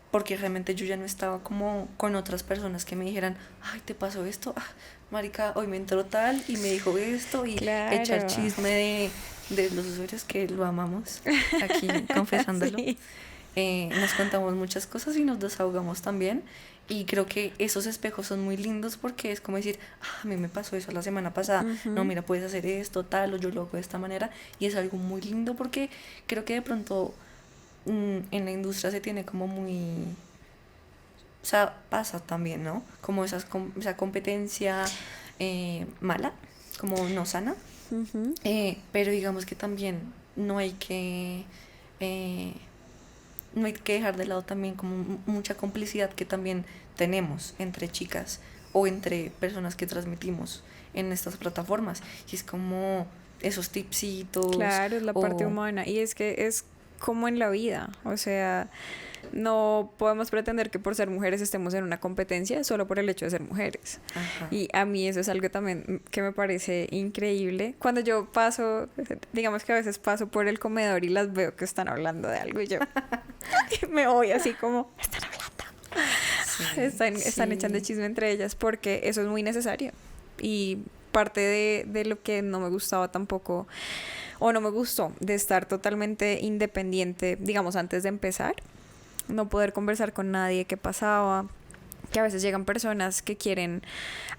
porque realmente yo ya no estaba como con otras personas que me dijeran, ay, ¿te pasó esto? Ah, marica, hoy me entró tal y me dijo esto, y echar Claro. chisme de los usuarios, que lo amamos, aquí confesándolo. Sí. Nos contamos muchas cosas y nos desahogamos también, y creo que esos espejos son muy lindos porque es como decir, ah, a mí me pasó eso la semana pasada, no, mira, puedes hacer esto, tal, o yo lo hago de esta manera, y es algo muy lindo porque creo que de pronto en la industria se tiene como muy, o sea, pasa también, ¿no? Como esa competencia mala, como no sana. Pero digamos que también no hay que eh, no hay que dejar de lado también como mucha complicidad que también tenemos entre chicas o entre personas que transmitimos en estas plataformas, y es como esos tipsitos Claro, es la parte o humana. Y es que es como en la vida. O sea, no podemos pretender que por ser mujeres estemos en una competencia solo por el hecho de ser mujeres. ajá. Y a mí eso es algo también que me parece increíble. Cuando yo paso, digamos que a veces paso por el comedor y las veo que están hablando de algo y yo me voy así como, están hablando. Sí, Están echando sí. chisme entre ellas porque eso es muy necesario. Y parte de lo que no me gustaba tampoco, o no me gustó, de estar totalmente independiente, digamos, antes de empezar, no poder conversar con nadie, qué pasaba, que a veces llegan personas que quieren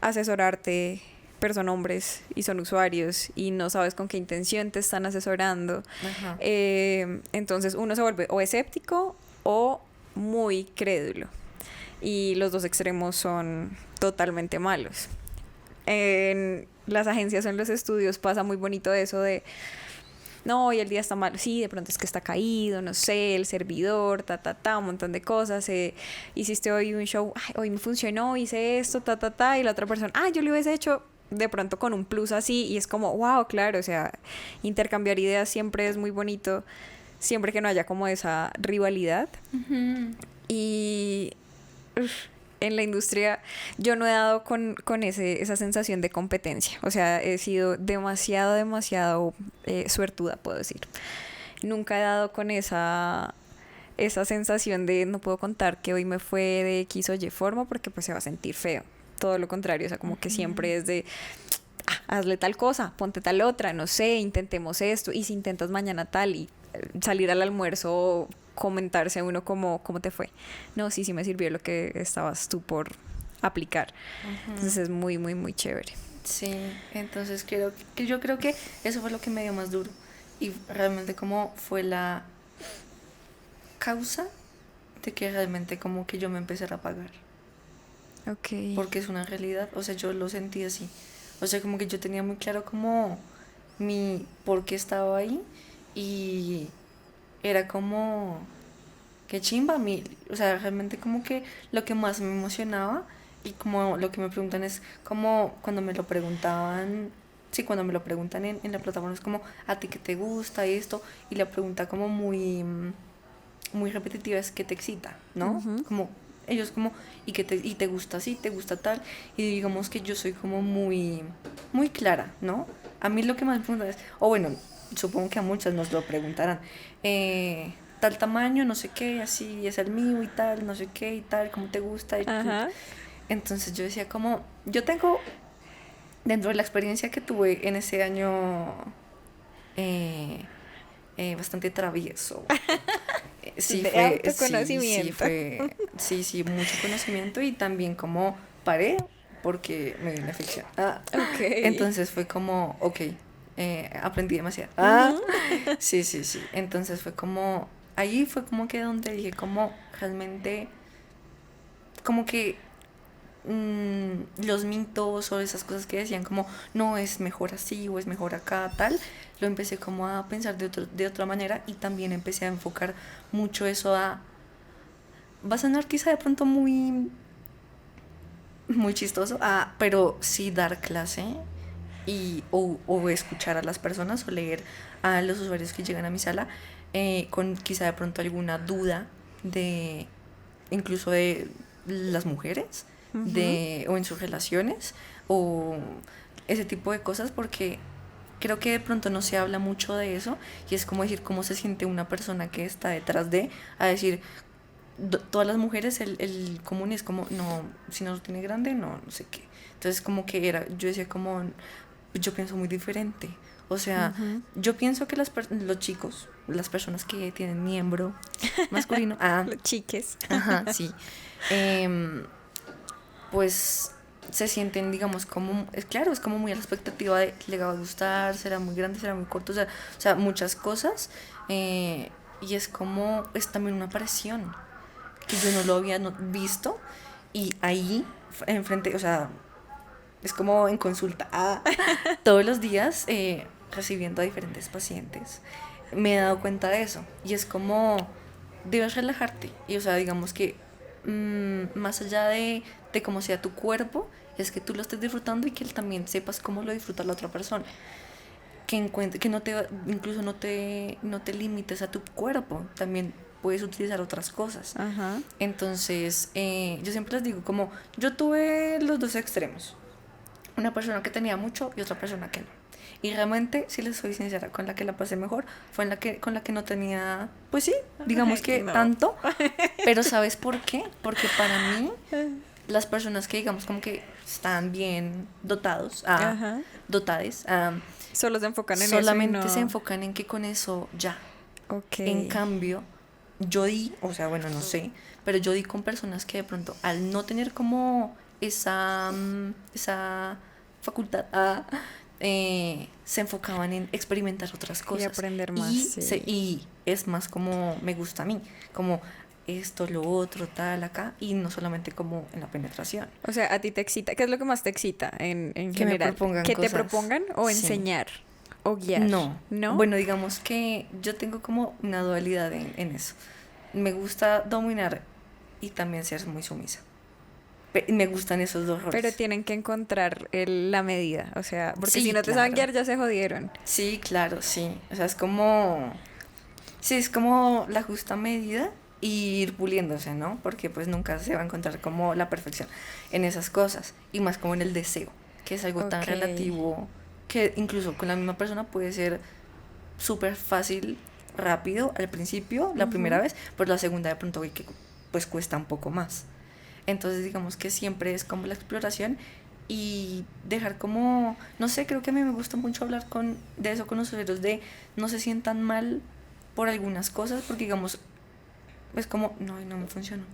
asesorarte, pero son hombres y son usuarios y no sabes con qué intención te están asesorando. Ajá. Entonces uno se vuelve o escéptico o muy crédulo. Y los dos extremos son totalmente malos. En las agencias o en los estudios pasa muy bonito eso de, no, hoy el día está mal, sí, de pronto es que está caído, no sé, el servidor, un montón de cosas, hiciste hoy un show, ay, hoy me funcionó, hice esto, y la otra persona, ah, yo lo hubiese hecho de pronto con un plus así, y es como, wow, claro, o sea, intercambiar ideas siempre es muy bonito, siempre que no haya como esa rivalidad. Y en la industria yo no he dado con esa sensación de competencia. O sea, he sido demasiado suertuda, puedo decir. Nunca he dado con esa sensación de no puedo contar que hoy me fue de X o Y forma porque pues se va a sentir feo. Todo lo contrario, o sea, como que siempre es de, hazle tal cosa, ponte tal otra, no sé, intentemos esto, y si intentas mañana tal, y salir al almuerzo, comentarse uno cómo te fue. No, sí me sirvió lo que estabas tú por aplicar. Entonces es muy chévere. Sí, entonces yo creo que eso fue lo que me dio más duro, y realmente como fue la causa de que realmente como que yo me empecé a apagar. Ok. Porque es una realidad, o sea, yo lo sentí así. O sea, como que yo tenía muy claro como mi por qué estaba ahí, y era como qué chimba a mí, o sea, realmente como que lo que más me emocionaba, y como lo que me preguntan es como cuando me lo preguntaban, sí, cuando me lo preguntan en la plataforma, es como a ti qué te gusta y esto, y la pregunta como muy repetitiva es qué te excita, ¿no? Como Ellos como, y te gusta así, te gusta tal. Y digamos que yo soy como muy, muy clara, ¿no? A mí lo que más me preguntan es, o bueno, supongo que a muchas nos lo preguntarán, tal tamaño, no sé qué, así es el mío y tal, no sé qué y tal, cómo te gusta. Ajá. Entonces yo decía como, yo tengo, dentro de la experiencia que tuve en ese año, eh, bastante travieso. Sí, De fue, sí, autoconocimiento. sí, mucho conocimiento y también como paré porque me dio una infección. Ok. Entonces fue como, ok, aprendí demasiado. Ujú. Sí. Entonces fue como, ahí fue como que donde dije como realmente, como que los mitos o esas cosas que decían como no es mejor así o es mejor acá tal, lo empecé como a pensar de otra manera y también empecé a enfocar mucho eso a, va a sonar quizá de pronto muy chistoso, pero sí dar clase o escuchar a las personas o leer a los usuarios que llegan a mi sala con quizá de pronto alguna duda de incluso de las mujeres Ujú. o en sus relaciones o ese tipo de cosas porque creo que de pronto no se habla mucho de eso y es como decir cómo se siente una persona que está detrás de a decir todas las mujeres el común es como no, si no lo tiene grande no sé qué, entonces como que era, yo decía como yo pienso muy diferente, o sea, Ujú. yo pienso que los chicos, las personas que tienen miembro masculino, Los chiques. ajá, sí, em, pues se sienten, digamos, como, es claro, es como muy a la expectativa de le va a gustar, será muy grande, será muy corto, o sea muchas cosas, y es como, es también una presión que yo no lo había visto, y ahí, enfrente, o sea, es como en consulta, todos los días recibiendo a diferentes pacientes, me he dado cuenta de eso, y es como, debes relajarte, y o sea, digamos que más allá de cómo sea tu cuerpo, es que tú lo estés disfrutando y que también sepas cómo lo disfruta la otra persona. Que no te, incluso no te limites a tu cuerpo, también puedes utilizar otras cosas. Ajá. Entonces, yo siempre les digo, como yo tuve los dos extremos, una persona que tenía mucho y otra persona que no. Y realmente, si les soy sincera, con la que la pasé mejor fue con la que no tenía, pues sí, digamos Ay, que no. tanto, pero ¿sabes por qué? Porque para mí, las personas que digamos como que están bien dotados, Ajá. dotades, Solo se enfocan en eso y solamente se no. enfocan en que con eso ya. Ok. En cambio, yo di, o sea, bueno, no sé, pero yo di con personas que de pronto, al no tener como esa facultad, se enfocaban en experimentar otras Y cosas. aprender más, sí. Y es más como me gusta a mí, como esto, lo otro, tal, acá, y no solamente como en la penetración. O sea, a ti te excita. ¿Qué es lo que más te excita en Que me general? propongan ¿Que te cosas. propongan o Sí. enseñar o guiar? No. ¿No? Bueno, digamos que yo tengo como una dualidad en eso. Me gusta dominar y también ser muy sumisa. Me gustan esos dos Pero roles. tienen que encontrar la medida. O sea, porque si Sí, no te saben claro. guiar, ya se jodieron. Sí, claro, sí. O sea, es como... Sí, es como la justa medida y ir puliéndose, ¿no? Porque pues nunca se va a encontrar como la perfección en esas cosas. Y más como en el deseo, que es algo tan Ok. relativo que incluso con la misma persona puede ser súper fácil, rápido al principio, la primera Ujú. vez, pero la segunda de pronto que pues cuesta un poco más. Entonces digamos que siempre es como la exploración y dejar como, no sé, creo que a mí me gusta mucho hablar de eso con los usuarios, de no se sientan mal por algunas cosas, porque digamos, es como, no me funcionó.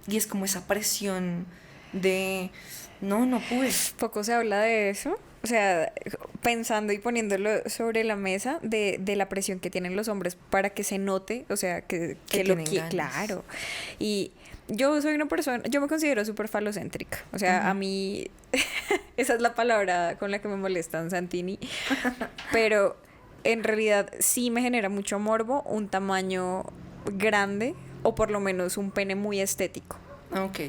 Y es como esa presión de, no pude. Poco se habla de eso. O sea, pensando y poniéndolo sobre la mesa de la presión que tienen los hombres para que se note, o sea, Que que lo tienen quiere, ganas. claro. Y yo soy una persona, yo me considero súper falocéntrica. O sea, a Ujú. mí, esa es la palabra con la que me molestan Santini. Pero en realidad sí me genera mucho morbo un tamaño grande o por lo menos un pene muy estético. Ok.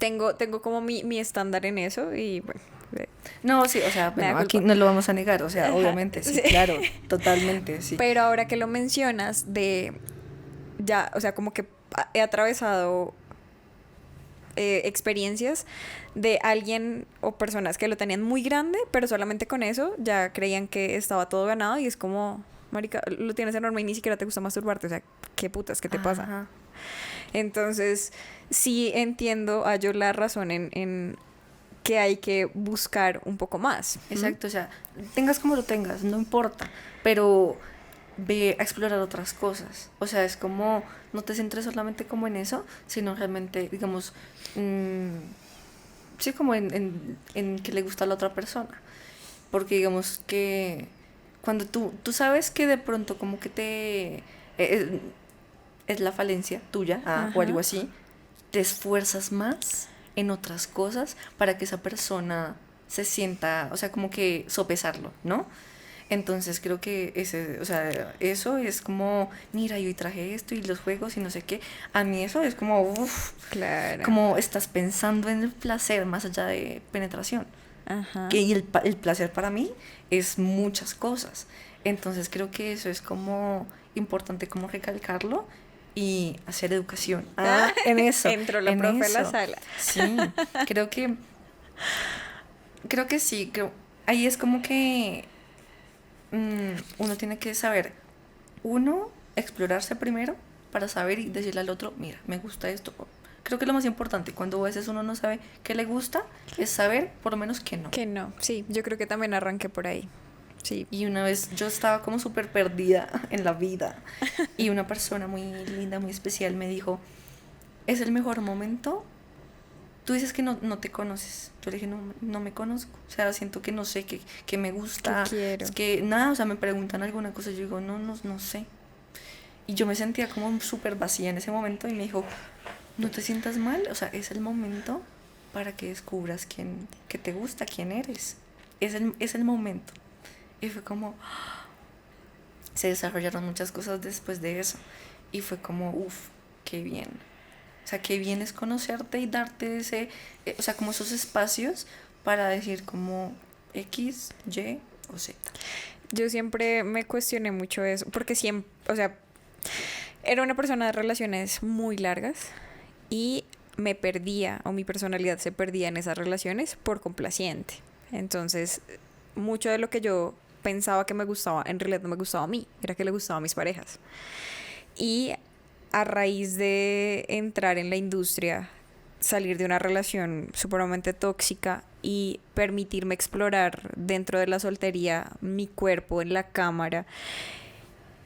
Tengo como mi estándar en eso y bueno, No, sí, o sea, me da bueno, aquí culpa. no lo vamos a negar, o sea, Ajá, obviamente, sí, sí. claro, totalmente, sí. Pero ahora que lo mencionas de ya, o sea, como que he atravesado experiencias de alguien o personas que lo tenían muy grande, pero solamente con eso ya creían que estaba todo ganado y es como, marica, lo tienes enorme y ni siquiera te gusta masturbarte, o sea, ¿qué putas? ¿Qué te pasa? Ajá. Entonces, sí entiendo, hallo la razón en que hay que buscar un poco más. Exacto, o sea, tengas como lo tengas, no importa, pero ve a explorar otras cosas. O sea, es como, no te centres solamente como en eso, sino realmente, digamos, sí, como en que le gusta a la otra persona. Porque digamos que cuando tú sabes que de pronto como que es la falencia tuya o algo Ajá. así, te esfuerzas más en otras cosas para que esa persona se sienta, o sea, como que sopesarlo, ¿no? Entonces creo que ese, o sea, eso es como, mira, yo hoy traje esto y los juegos y no sé qué. A mí eso es como, uff, Claro. como estás pensando en el placer más allá de penetración. Ajá. Y el placer para mí es muchas cosas. Entonces creo que eso es como importante como recalcarlo y hacer educación. En eso, Entró la en profe a la eso. sala. Sí, creo que, creo que sí, ahí es como que uno tiene que saber, uno, explorarse primero para saber y decirle al otro, mira, me gusta esto. Creo que es lo más importante, cuando a veces uno no sabe qué le gusta, es saber por lo menos que no. Que no, sí, yo creo que también arranqué por ahí. Sí. Y una vez yo estaba como súper perdida en la vida y una persona muy linda, muy especial me dijo, es el mejor momento. Tú dices que no te conoces. Yo le dije, no me conozco. O sea, siento que no sé qué me gusta. ¿Qué quiero? Es que nada, o sea, me preguntan alguna cosa. Yo digo, no sé. Y yo me sentía como súper vacía en ese momento y me dijo, no te sientas mal. O sea, es el momento para que descubras qué te gusta, quién eres. Es el momento. Y fue como, se desarrollaron muchas cosas después de eso. Y fue como, uff, qué bien. O sea, qué bien es conocerte y darte ese, o sea, como esos espacios para decir como X, Y o Z. Yo siempre me cuestioné mucho eso, porque siempre, o sea, era una persona de relaciones muy largas y me perdía, o mi personalidad se perdía en esas relaciones por complaciente. Entonces, mucho de lo que yo pensaba que me gustaba, en realidad no me gustaba a mí, era que le gustaba a mis parejas. Y a raíz de entrar en la industria, salir de una relación supremamente tóxica y permitirme explorar dentro de la soltería mi cuerpo en la cámara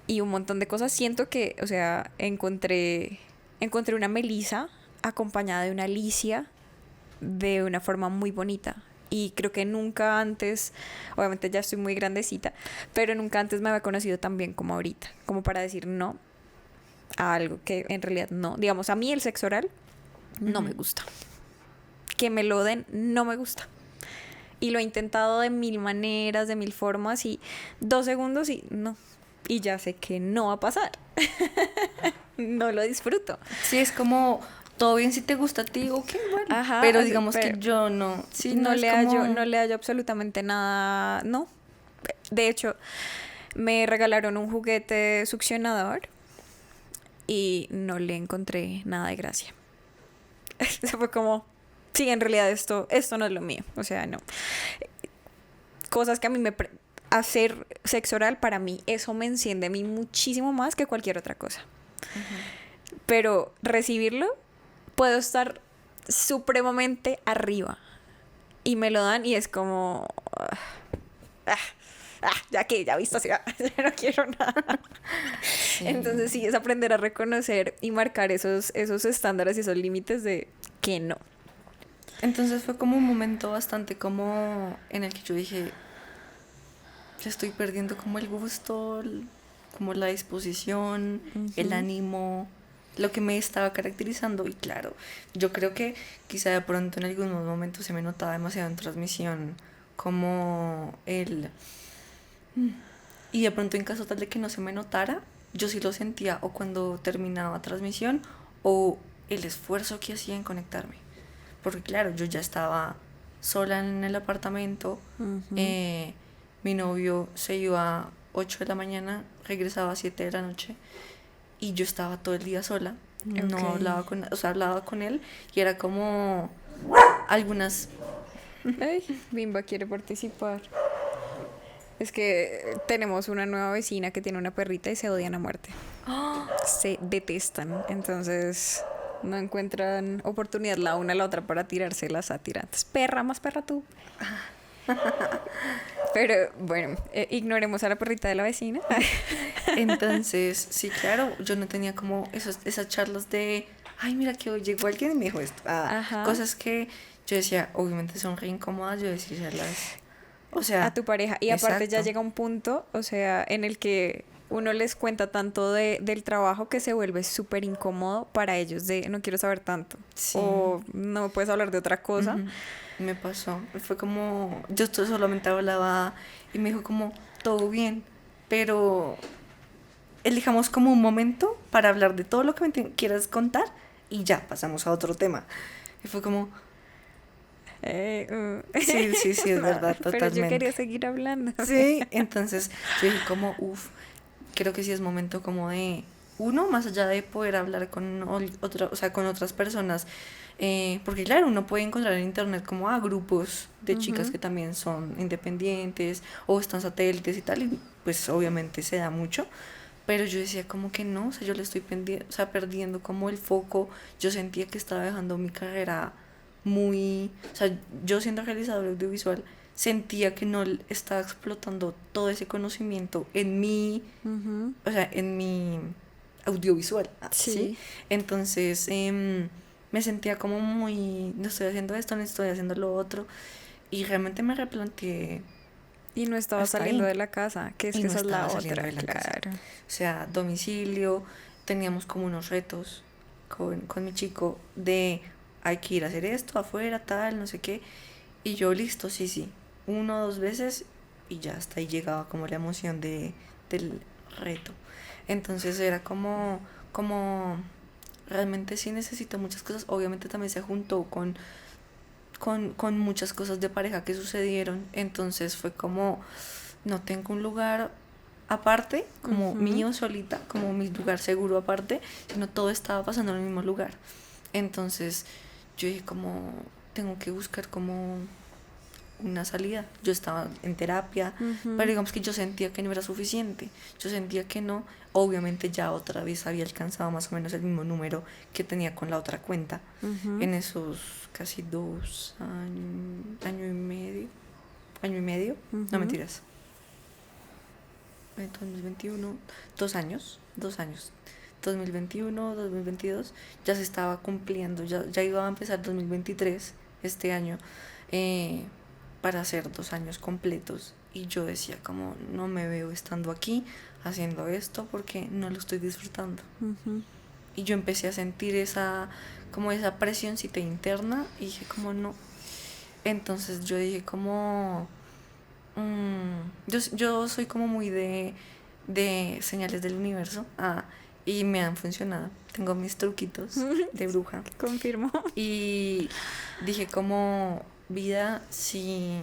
y un montón de cosas, siento que, o sea, encontré una Melissa acompañada de una Alicia de una forma muy bonita. Y creo que nunca antes, obviamente ya estoy muy grandecita, pero nunca antes me había conocido tan bien como ahorita, como para decir no a algo que en realidad no. Digamos, a mí el sexo oral no me gusta. Que me lo den no me gusta. Y lo he intentado de mil maneras, de mil formas y 2 segundos y no. Y ya sé que no va a pasar. No lo disfruto. Sí, es como, todo bien si te gusta a ti, ok, bueno. Ajá, Pero o sea, digamos que yo no. Sí, no es le como... hallo, no le hallo absolutamente nada, no. De hecho, me regalaron un juguete succionador y no le encontré nada de gracia. Se fue como, sí, en realidad esto no es lo mío. O sea, no. Cosas que a mí hacer sexo oral, para mí, eso me enciende a mí muchísimo más que cualquier otra cosa. Pero recibirlo, puedo estar supremamente arriba. Y me lo dan y es como... ya que, ya visto, ya no quiero nada. Sí. Entonces sí, es aprender a reconocer y marcar esos estándares y esos límites de que no. Entonces fue como un momento bastante como en el que yo dije, ya estoy perdiendo como el gusto, como la disposición, el ánimo, lo que me estaba caracterizando. Y claro, yo creo que quizá de pronto en algunos momentos se me notaba demasiado en transmisión como el... Y de pronto en caso tal de que no se me notara, yo sí lo sentía o cuando terminaba transmisión o el esfuerzo que hacía en conectarme. Porque claro, yo ya estaba sola en el apartamento, mi novio se iba a 8 de la mañana, regresaba a 7 de la noche y yo estaba todo el día sola No Ok. hablaba con, o sea, hablaba con él y era como algunas. Ay, Bimba quiere participar. Es que tenemos una nueva vecina que tiene una perrita y se odian a muerte. Se detestan, entonces no encuentran oportunidad la una a la otra para tirarse la sátira. Entonces, perra, más perra tú. Pero bueno, ignoremos a la perrita de la vecina. Entonces, sí, claro, yo no tenía como esas charlas de, ay, mira que hoy llegó alguien y me dijo esto. Ajá. Cosas que yo decía, obviamente son re incómodas, yo decírselas. O A sea, tu pareja. Y aparte ya exacto. llega un punto, o sea, en el que uno les cuenta tanto del trabajo que se vuelve súper incómodo para ellos de no quiero saber tanto. Sí. O no puedes hablar de otra cosa. Ujú. Me pasó. Fue como, solamente hablaba y me dijo como, todo bien, pero elijamos como un momento para hablar de todo lo que quieras contar y ya pasamos a otro tema. Y fue como, sí, sí, sí, es No, verdad, pero yo quería totalmente. seguir hablando. Sí, entonces yo dije como, uff, creo que sí es momento como de, uno, más allá de poder hablar con o sea, con otras personas, porque claro, uno puede encontrar en internet como grupos de chicas Ujú. que también son independientes o están satélites y tal, y pues obviamente se da mucho, pero yo decía como que no, o sea, yo le estoy o sea, perdiendo como el foco, yo sentía que estaba dejando mi carrera muy, o sea, yo siendo realizador audiovisual, sentía que no estaba explotando todo ese conocimiento en mi, Ujú. o sea, en mi audiovisual, ¿sí? Sí. Entonces me sentía como muy, no estoy haciendo esto, no estoy haciendo lo otro, y realmente me replanteé Y no estaba hasta saliendo ahí, de la casa, que es y que no esa es la estaba saliendo otra, de la casa. claro. O sea, domicilio, teníamos como unos retos con mi chico de hay que ir a hacer esto afuera, tal, no sé qué. Y yo, listo, sí, sí. Uno o dos veces y ya hasta ahí llegaba como la emoción del reto. Entonces era como realmente sí necesito muchas cosas. Obviamente también se juntó con muchas cosas de pareja que sucedieron. Entonces fue como, no tengo un lugar aparte, como Ujú. mío solita, como mi lugar seguro aparte, sino todo estaba pasando en el mismo lugar. Entonces yo dije como, tengo que buscar como una salida. Yo estaba en terapia, pero Ujú. digamos que yo sentía que no era suficiente. Yo sentía que no. Obviamente ya otra vez había alcanzado más o menos el mismo número que tenía con la otra cuenta Ujú. en esos casi 2 años, año y medio, no Ujú. mentiras, 2021, 2 años, 2021, 2022, ya se estaba cumpliendo, ya iba a empezar 2023, este año, eh, para hacer 2 años completos. Y yo decía como, no me veo estando aquí haciendo esto porque no lo estoy disfrutando. Ujú. Y yo empecé a sentir como esa presióncita interna y dije como no. Entonces yo dije como, yo soy como muy de señales del universo, y me han funcionado. Tengo mis truquitos de bruja. Confirmo. Y dije como, vida, si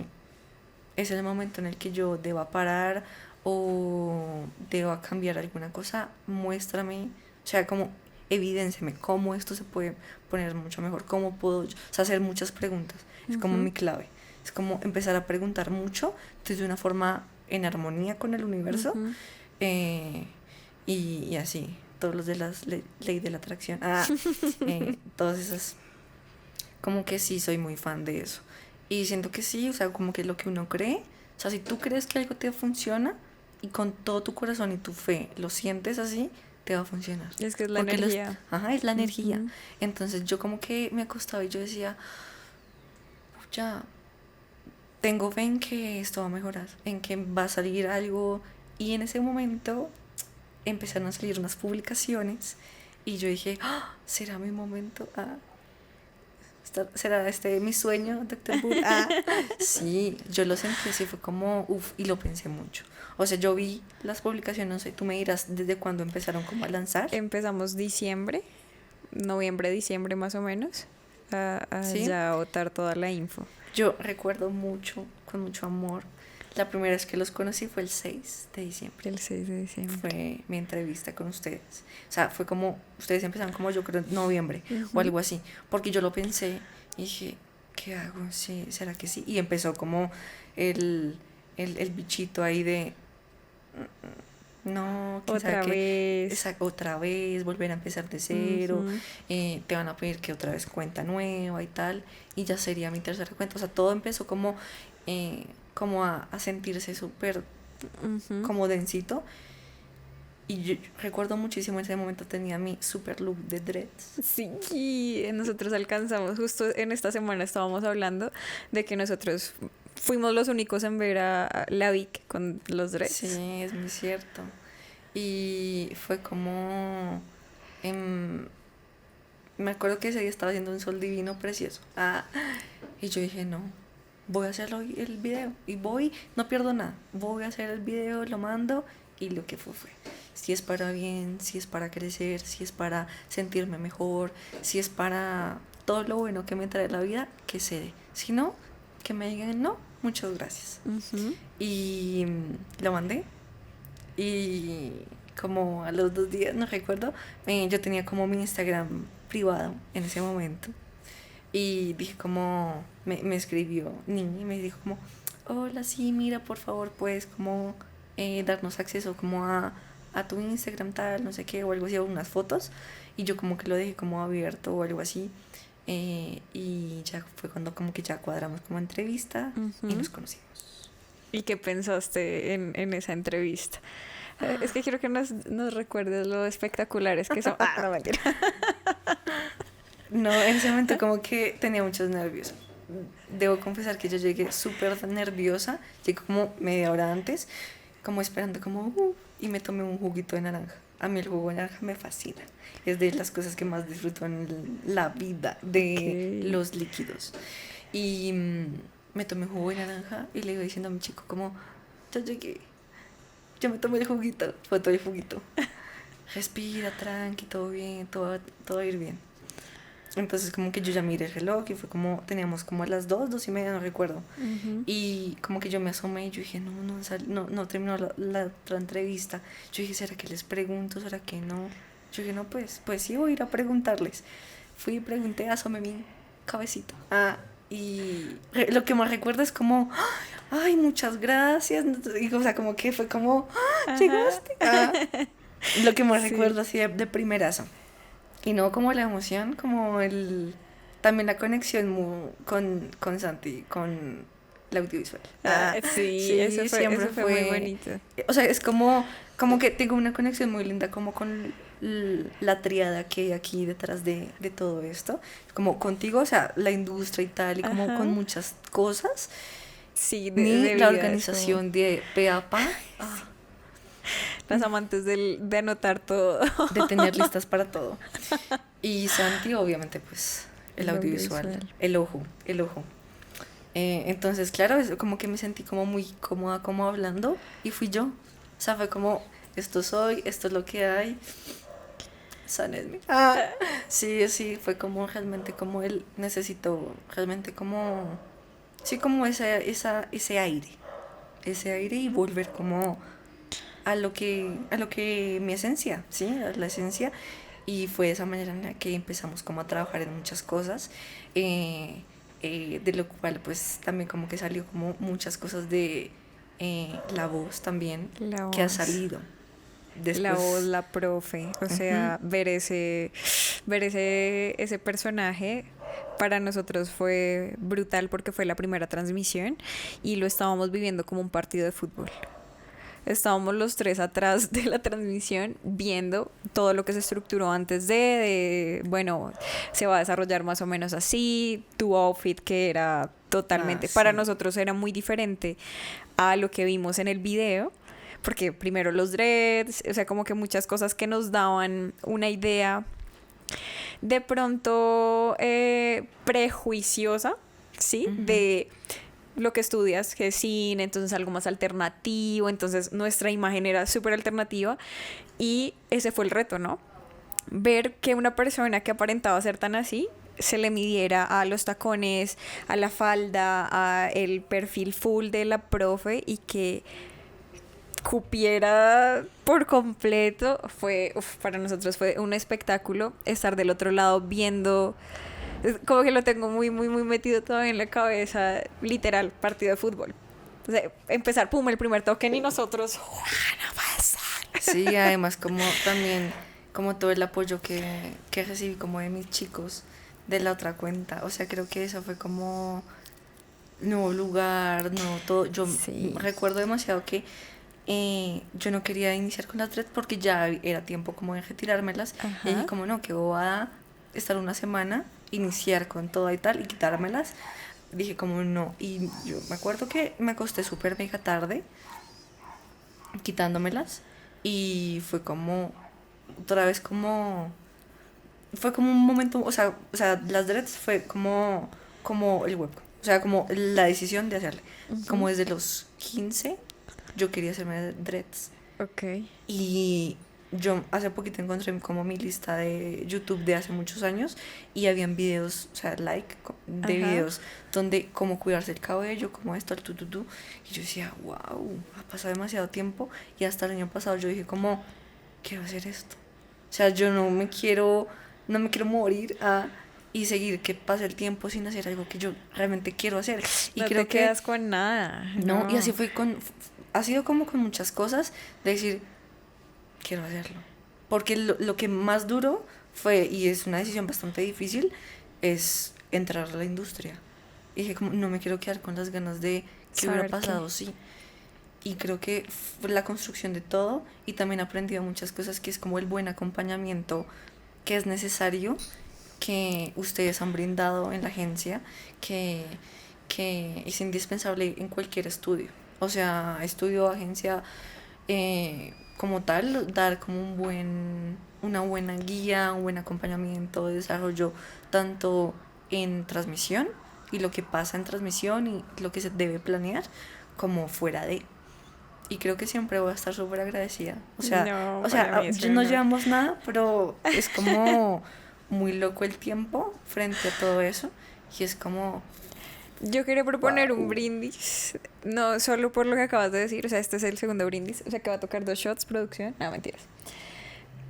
es el momento en el que yo deba parar o deba cambiar alguna cosa, muéstrame, o sea, como evidénciame cómo esto se puede poner mucho mejor, cómo puedo, o sea, hacer muchas preguntas, es como Ujú. mi clave, es como empezar a preguntar mucho, entonces de una forma en armonía con el universo, Ujú. eh, y así, todos los de la ley de la atracción, todas esas, como que sí soy muy fan de eso. Y siento que sí, o sea, como que lo que uno cree, o sea, si tú crees que algo te funciona y con todo tu corazón y tu fe lo sientes así, te va a funcionar. Es que es la Porque energía. ajá, es la energía. Ujú. Entonces yo como que me acostaba y yo decía, ya, tengo fe en que esto va a mejorar, en que va a salir algo. Y en ese momento empezaron a salir unas publicaciones y yo dije, ¿será mi momento? ¿Será este mi sueño, Doctor Bull? Sí, yo lo sentí así, fue como, uff, y lo pensé mucho. O sea, yo vi las publicaciones, no sé, tú me dirás desde cuándo empezaron como a lanzar, Empezamos diciembre, noviembre, diciembre más o menos, a ¿sí? ya botar toda la info. Yo recuerdo mucho, con mucho amor, La primera vez que los conocí fue el 6 de diciembre. El 6 de diciembre. Fue mi entrevista con ustedes. O sea, fue como, ustedes empezaron como yo creo en noviembre o algo así. Porque yo lo pensé y dije, ¿qué hago? Sí, ¿será que sí? Y empezó como el bichito ahí de... No, quién Otra sabe vez. otra vez, volver a empezar de cero, te van a pedir que otra vez cuenta nueva y tal, y ya sería mi tercera cuenta. O sea, todo empezó como, como a sentirse súper como densito. Y yo recuerdo muchísimo en ese momento tenía mi super look de dreads. Sí, nosotros alcanzamos, justo en esta semana estábamos hablando de que nosotros fuimos los únicos en ver a la Vic con los dreads. Sí, es muy cierto. Y fue como... me acuerdo que ese día estaba haciendo un sol divino precioso. Y yo dije, no, voy a hacer el video. Y no pierdo nada. Voy a hacer el video, lo mando y lo que fue. Si es para bien, si es para crecer, si es para sentirme mejor, si es para todo lo bueno que me trae la vida, que se dé. Si no, que me digan no, muchas gracias. Y lo mandé. Y como a los 2 días, no recuerdo, yo tenía como mi Instagram privado en ese momento. Y dije como, me escribió Nini y me dijo como, hola, sí, mira, por favor, puedes como darnos acceso como a tu Instagram tal, no sé qué, o algo así, o unas fotos. Y yo como que lo dejé como abierto o algo así. Y ya fue cuando como que ya cuadramos como entrevista y nos conocimos. ¿Y qué pensaste en esa entrevista? Es que quiero que nos recuerdes lo espectaculares que son. No, mentira. No, en ese momento como que tenía muchos nervios. Debo confesar que yo llegué súper nerviosa. Llegué como media hora antes, como esperando como... y me tomé un juguito de naranja. A mí el jugo de naranja me fascina. Es de las cosas que más disfruto en la vida, de los líquidos. Y me tomé un jugo de naranja y le iba diciendo a mi chico como, yo llegué, yo me tomé el juguito, fue todo el juguito. Respira, tranqui, todo bien, todo va a ir bien. Entonces como que yo ya miré el reloj y fue como, teníamos como a las 2:30, no recuerdo. Y como que yo me asomé y yo dije, no terminó la otra entrevista. Yo dije, ¿será que les pregunto? ¿Será que no? Yo dije, no, pues sí voy a ir a preguntarles. Fui y pregunté, asomé mi cabecita. Y lo que más recuerdo es como, ay, muchas gracias. Y, o sea, como que fue como, llegaste. Lo que más recuerdo así de primerazo. Y no como la emoción, como también la conexión con Santi, con el audiovisual. Sí, eso fue muy bonito. O sea, es como que tengo una conexión muy linda como con la tríada que hay aquí detrás de todo esto. Como contigo, o sea, la industria y tal, y como con muchas cosas. Sí, de la organización de Peapa. Las amantes de anotar todo. De tener listas para todo. Y Santi, obviamente, pues, el audiovisual. El ojo. Entonces, claro, como que me sentí como muy cómoda como hablando y fui yo. O sea, fue como, esto soy, esto es lo que hay. Sanedme. Sí, fue como realmente como él necesitó, realmente como, sí, como ese aire. Ese aire y volver como a lo que mi esencia, ¿sí? A la esencia. Y fue de esa manera en la que empezamos como a trabajar en muchas cosas, de lo cual pues también como que salió como muchas cosas de la voz también, que ha salido. Después, la voz, la profe, o sea, ver ese personaje para nosotros fue brutal porque fue la primera transmisión y lo estábamos viviendo como un partido de fútbol. Estábamos los tres atrás de la transmisión viendo todo lo que se estructuró antes bueno, se va a desarrollar más o menos así, tu outfit que era totalmente, para nosotros era muy diferente a lo que vimos en el video, porque primero los dreads, o sea, como que muchas cosas que nos daban una idea de pronto prejuiciosa, ¿sí? De lo que estudias, que es cine, entonces algo más alternativo, entonces nuestra imagen era súper alternativa y ese fue el reto, ¿no? Ver que una persona que aparentaba ser tan así se le midiera a los tacones, a la falda, a el perfil full de la profe y que cupiera por completo. Para nosotros fue un espectáculo estar del otro lado viendo. Como que lo tengo muy, muy, muy metido todavía en la cabeza, literal, partido de fútbol. O sea, empezar, pum, el primer toque y nosotros, no puede ser. Sí, además como también, como todo el apoyo que recibí como de mis chicos de la otra cuenta. O sea, creo que eso fue como nuevo lugar, no todo. Yo Sí. recuerdo demasiado que yo no quería iniciar con las dreads porque ya era tiempo como de retirármelas. Ajá. Y dije como no, que voy a estar una semana, iniciar con todo y tal y quitármelas. Dije como no. Y yo me acuerdo que me acosté súper mega tarde quitándomelas y fue como otra vez como fue como un momento, o sea, las dreads fue como el webcam, o sea, como la decisión de hacerle. Como desde los 15 yo quería hacerme dreads. Ok. Y yo hace poquito encontré como mi lista de YouTube de hace muchos años y habían videos, o sea, de Ajá. videos donde cómo cuidarse el cabello, como esto, el tututú. Y yo decía, wow, ha pasado demasiado tiempo y hasta el año pasado yo dije como, quiero hacer esto. O sea, yo no me quiero morir y seguir que pase el tiempo sin hacer algo que yo realmente quiero hacer. Y No creo te que quedas con nada. no, y así fue ha sido como con muchas cosas, de decir, quiero hacerlo. Porque lo que más duro fue, y es una decisión bastante difícil, es entrar a la industria. Y dije, como, no me quiero quedar con las ganas de qué hubiera Saber qué. pasado, sí. Y creo que fue la construcción de todo, y también he aprendido muchas cosas, que es como el buen acompañamiento que es necesario, que ustedes han brindado en la agencia, que es indispensable en cualquier estudio. O sea, estudio, agencia, como tal, dar como una buena guía, un buen acompañamiento de desarrollo, tanto en transmisión y lo que pasa en transmisión y lo que se debe planear, como fuera de. Y creo que siempre voy a estar súper agradecida. No, para mí es un no honor. llevamos nada, pero es como muy loco el tiempo frente a todo eso. Y es como, Yo quería proponer un wow. brindis, no solo por lo que acabas de decir, o sea, este es el segundo brindis, o sea, que va a tocar 2 shots, producción, no, mentiras.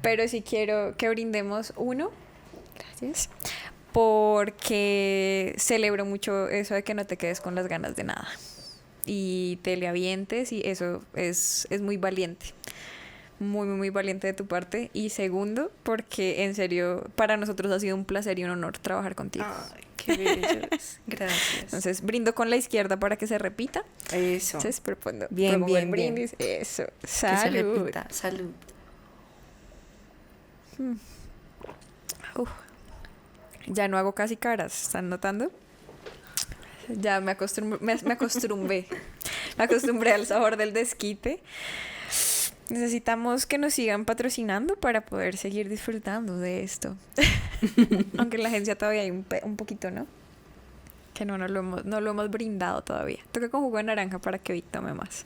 Pero sí quiero que brindemos uno, gracias, porque celebro mucho eso de que no te quedes con las ganas de nada y te le avientes y eso es muy valiente. Muy, muy, muy valiente de tu parte. Y segundo, porque en serio, para nosotros ha sido un placer y un honor trabajar contigo. Ay, qué bellos. Gracias. Entonces, brindo con la izquierda para que se repita. Eso. Entonces, Bien, propongo bien, el bien. brindis. Eso. Que se Salud. repita. Salud. Uf. Ya no hago casi caras, ¿están notando? Ya me acostumbré. Me acostumbré al sabor del desquite. Necesitamos que nos sigan patrocinando para poder seguir disfrutando de esto. Aunque en la agencia todavía hay un poquito, ¿no? Que no lo hemos brindado todavía. Toca con jugo de naranja para que hoy tome más.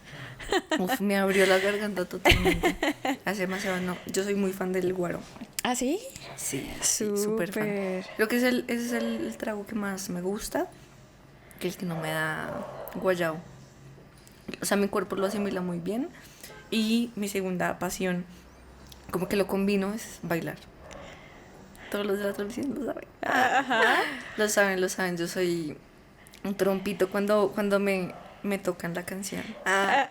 Uf, me abrió la garganta totalmente. Hace demasiado, no. Yo soy muy fan del guaro. ¿Ah, sí? Sí, súper fan. Súper. Creo que ese es el trago que más me gusta, que el que no me da guayao. O sea, mi cuerpo lo asimila muy bien. Y mi segunda pasión, como que lo combino, es bailar. Todos los de la televisión lo saben. Ajá. Lo saben. Yo soy un trompito cuando me tocan la canción.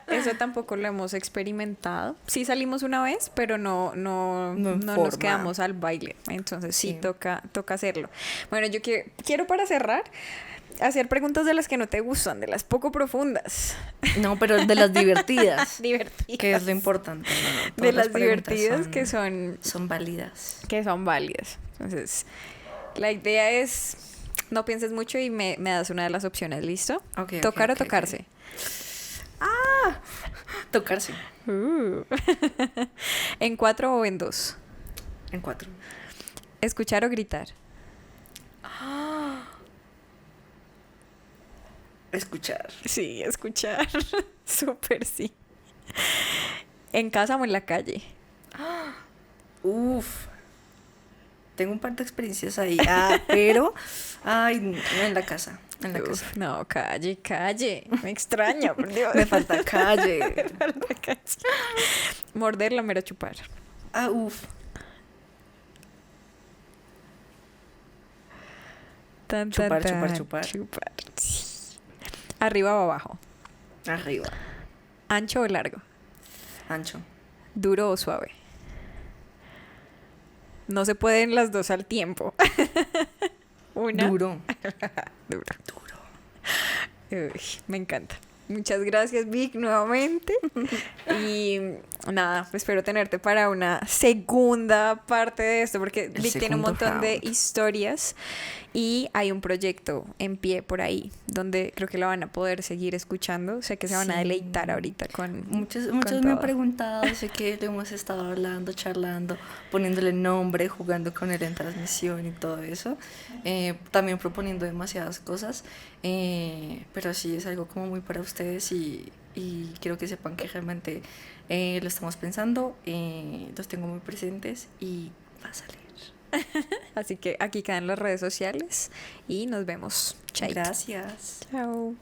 Eso tampoco lo hemos experimentado. Sí salimos una vez, pero no en nos forma. quedamos al baile. Entonces sí, Sí. toca hacerlo. Bueno, yo quiero para cerrar hacer preguntas de las que no te gustan, de las poco profundas. No, pero de las divertidas. Divertidas. Que es lo importante. No, De todas las preguntas divertidas que son válidas. válidas. Entonces, la idea es no pienses mucho y me das una de las opciones, ¿listo? Ok, ¿Tocar ok, o tocarse? Tocarse. ¿En 4 o en 2? En 4. ¿Escuchar o gritar? Escuchar. Sí, escuchar. Súper sí. ¿En casa o en la calle? Uf. tengo un par de experiencias ahí, pero, ay, no, en la casa, en la casa. No, calle, me extraña, por Dios. Me falta calle. Me falta calle. Morder, lamer o chupar. Uf. Chupar. Chupar. Sí. Arriba o abajo. Arriba. Ancho o largo. Ancho. Duro o suave. No se pueden las dos al tiempo. Una. Duro. Duro. Uy, me encanta. Muchas gracias, Vic, nuevamente. Y nada, espero tenerte para una segunda parte de esto, porque Vic tiene un montón de historias y hay un proyecto en pie por ahí, donde creo que la van a poder seguir escuchando. Sé que se van a deleitar ahorita con Muchos con me todo. han preguntado, sé que lo hemos estado hablando, charlando, poniéndole nombre, jugando con él en transmisión y todo eso. También proponiendo demasiadas cosas, pero sí es algo como muy para ustedes y quiero que sepan que realmente lo estamos pensando, los tengo muy presentes y va a salir. Así que aquí quedan las redes sociales y nos vemos. Chaito. Gracias. Chao.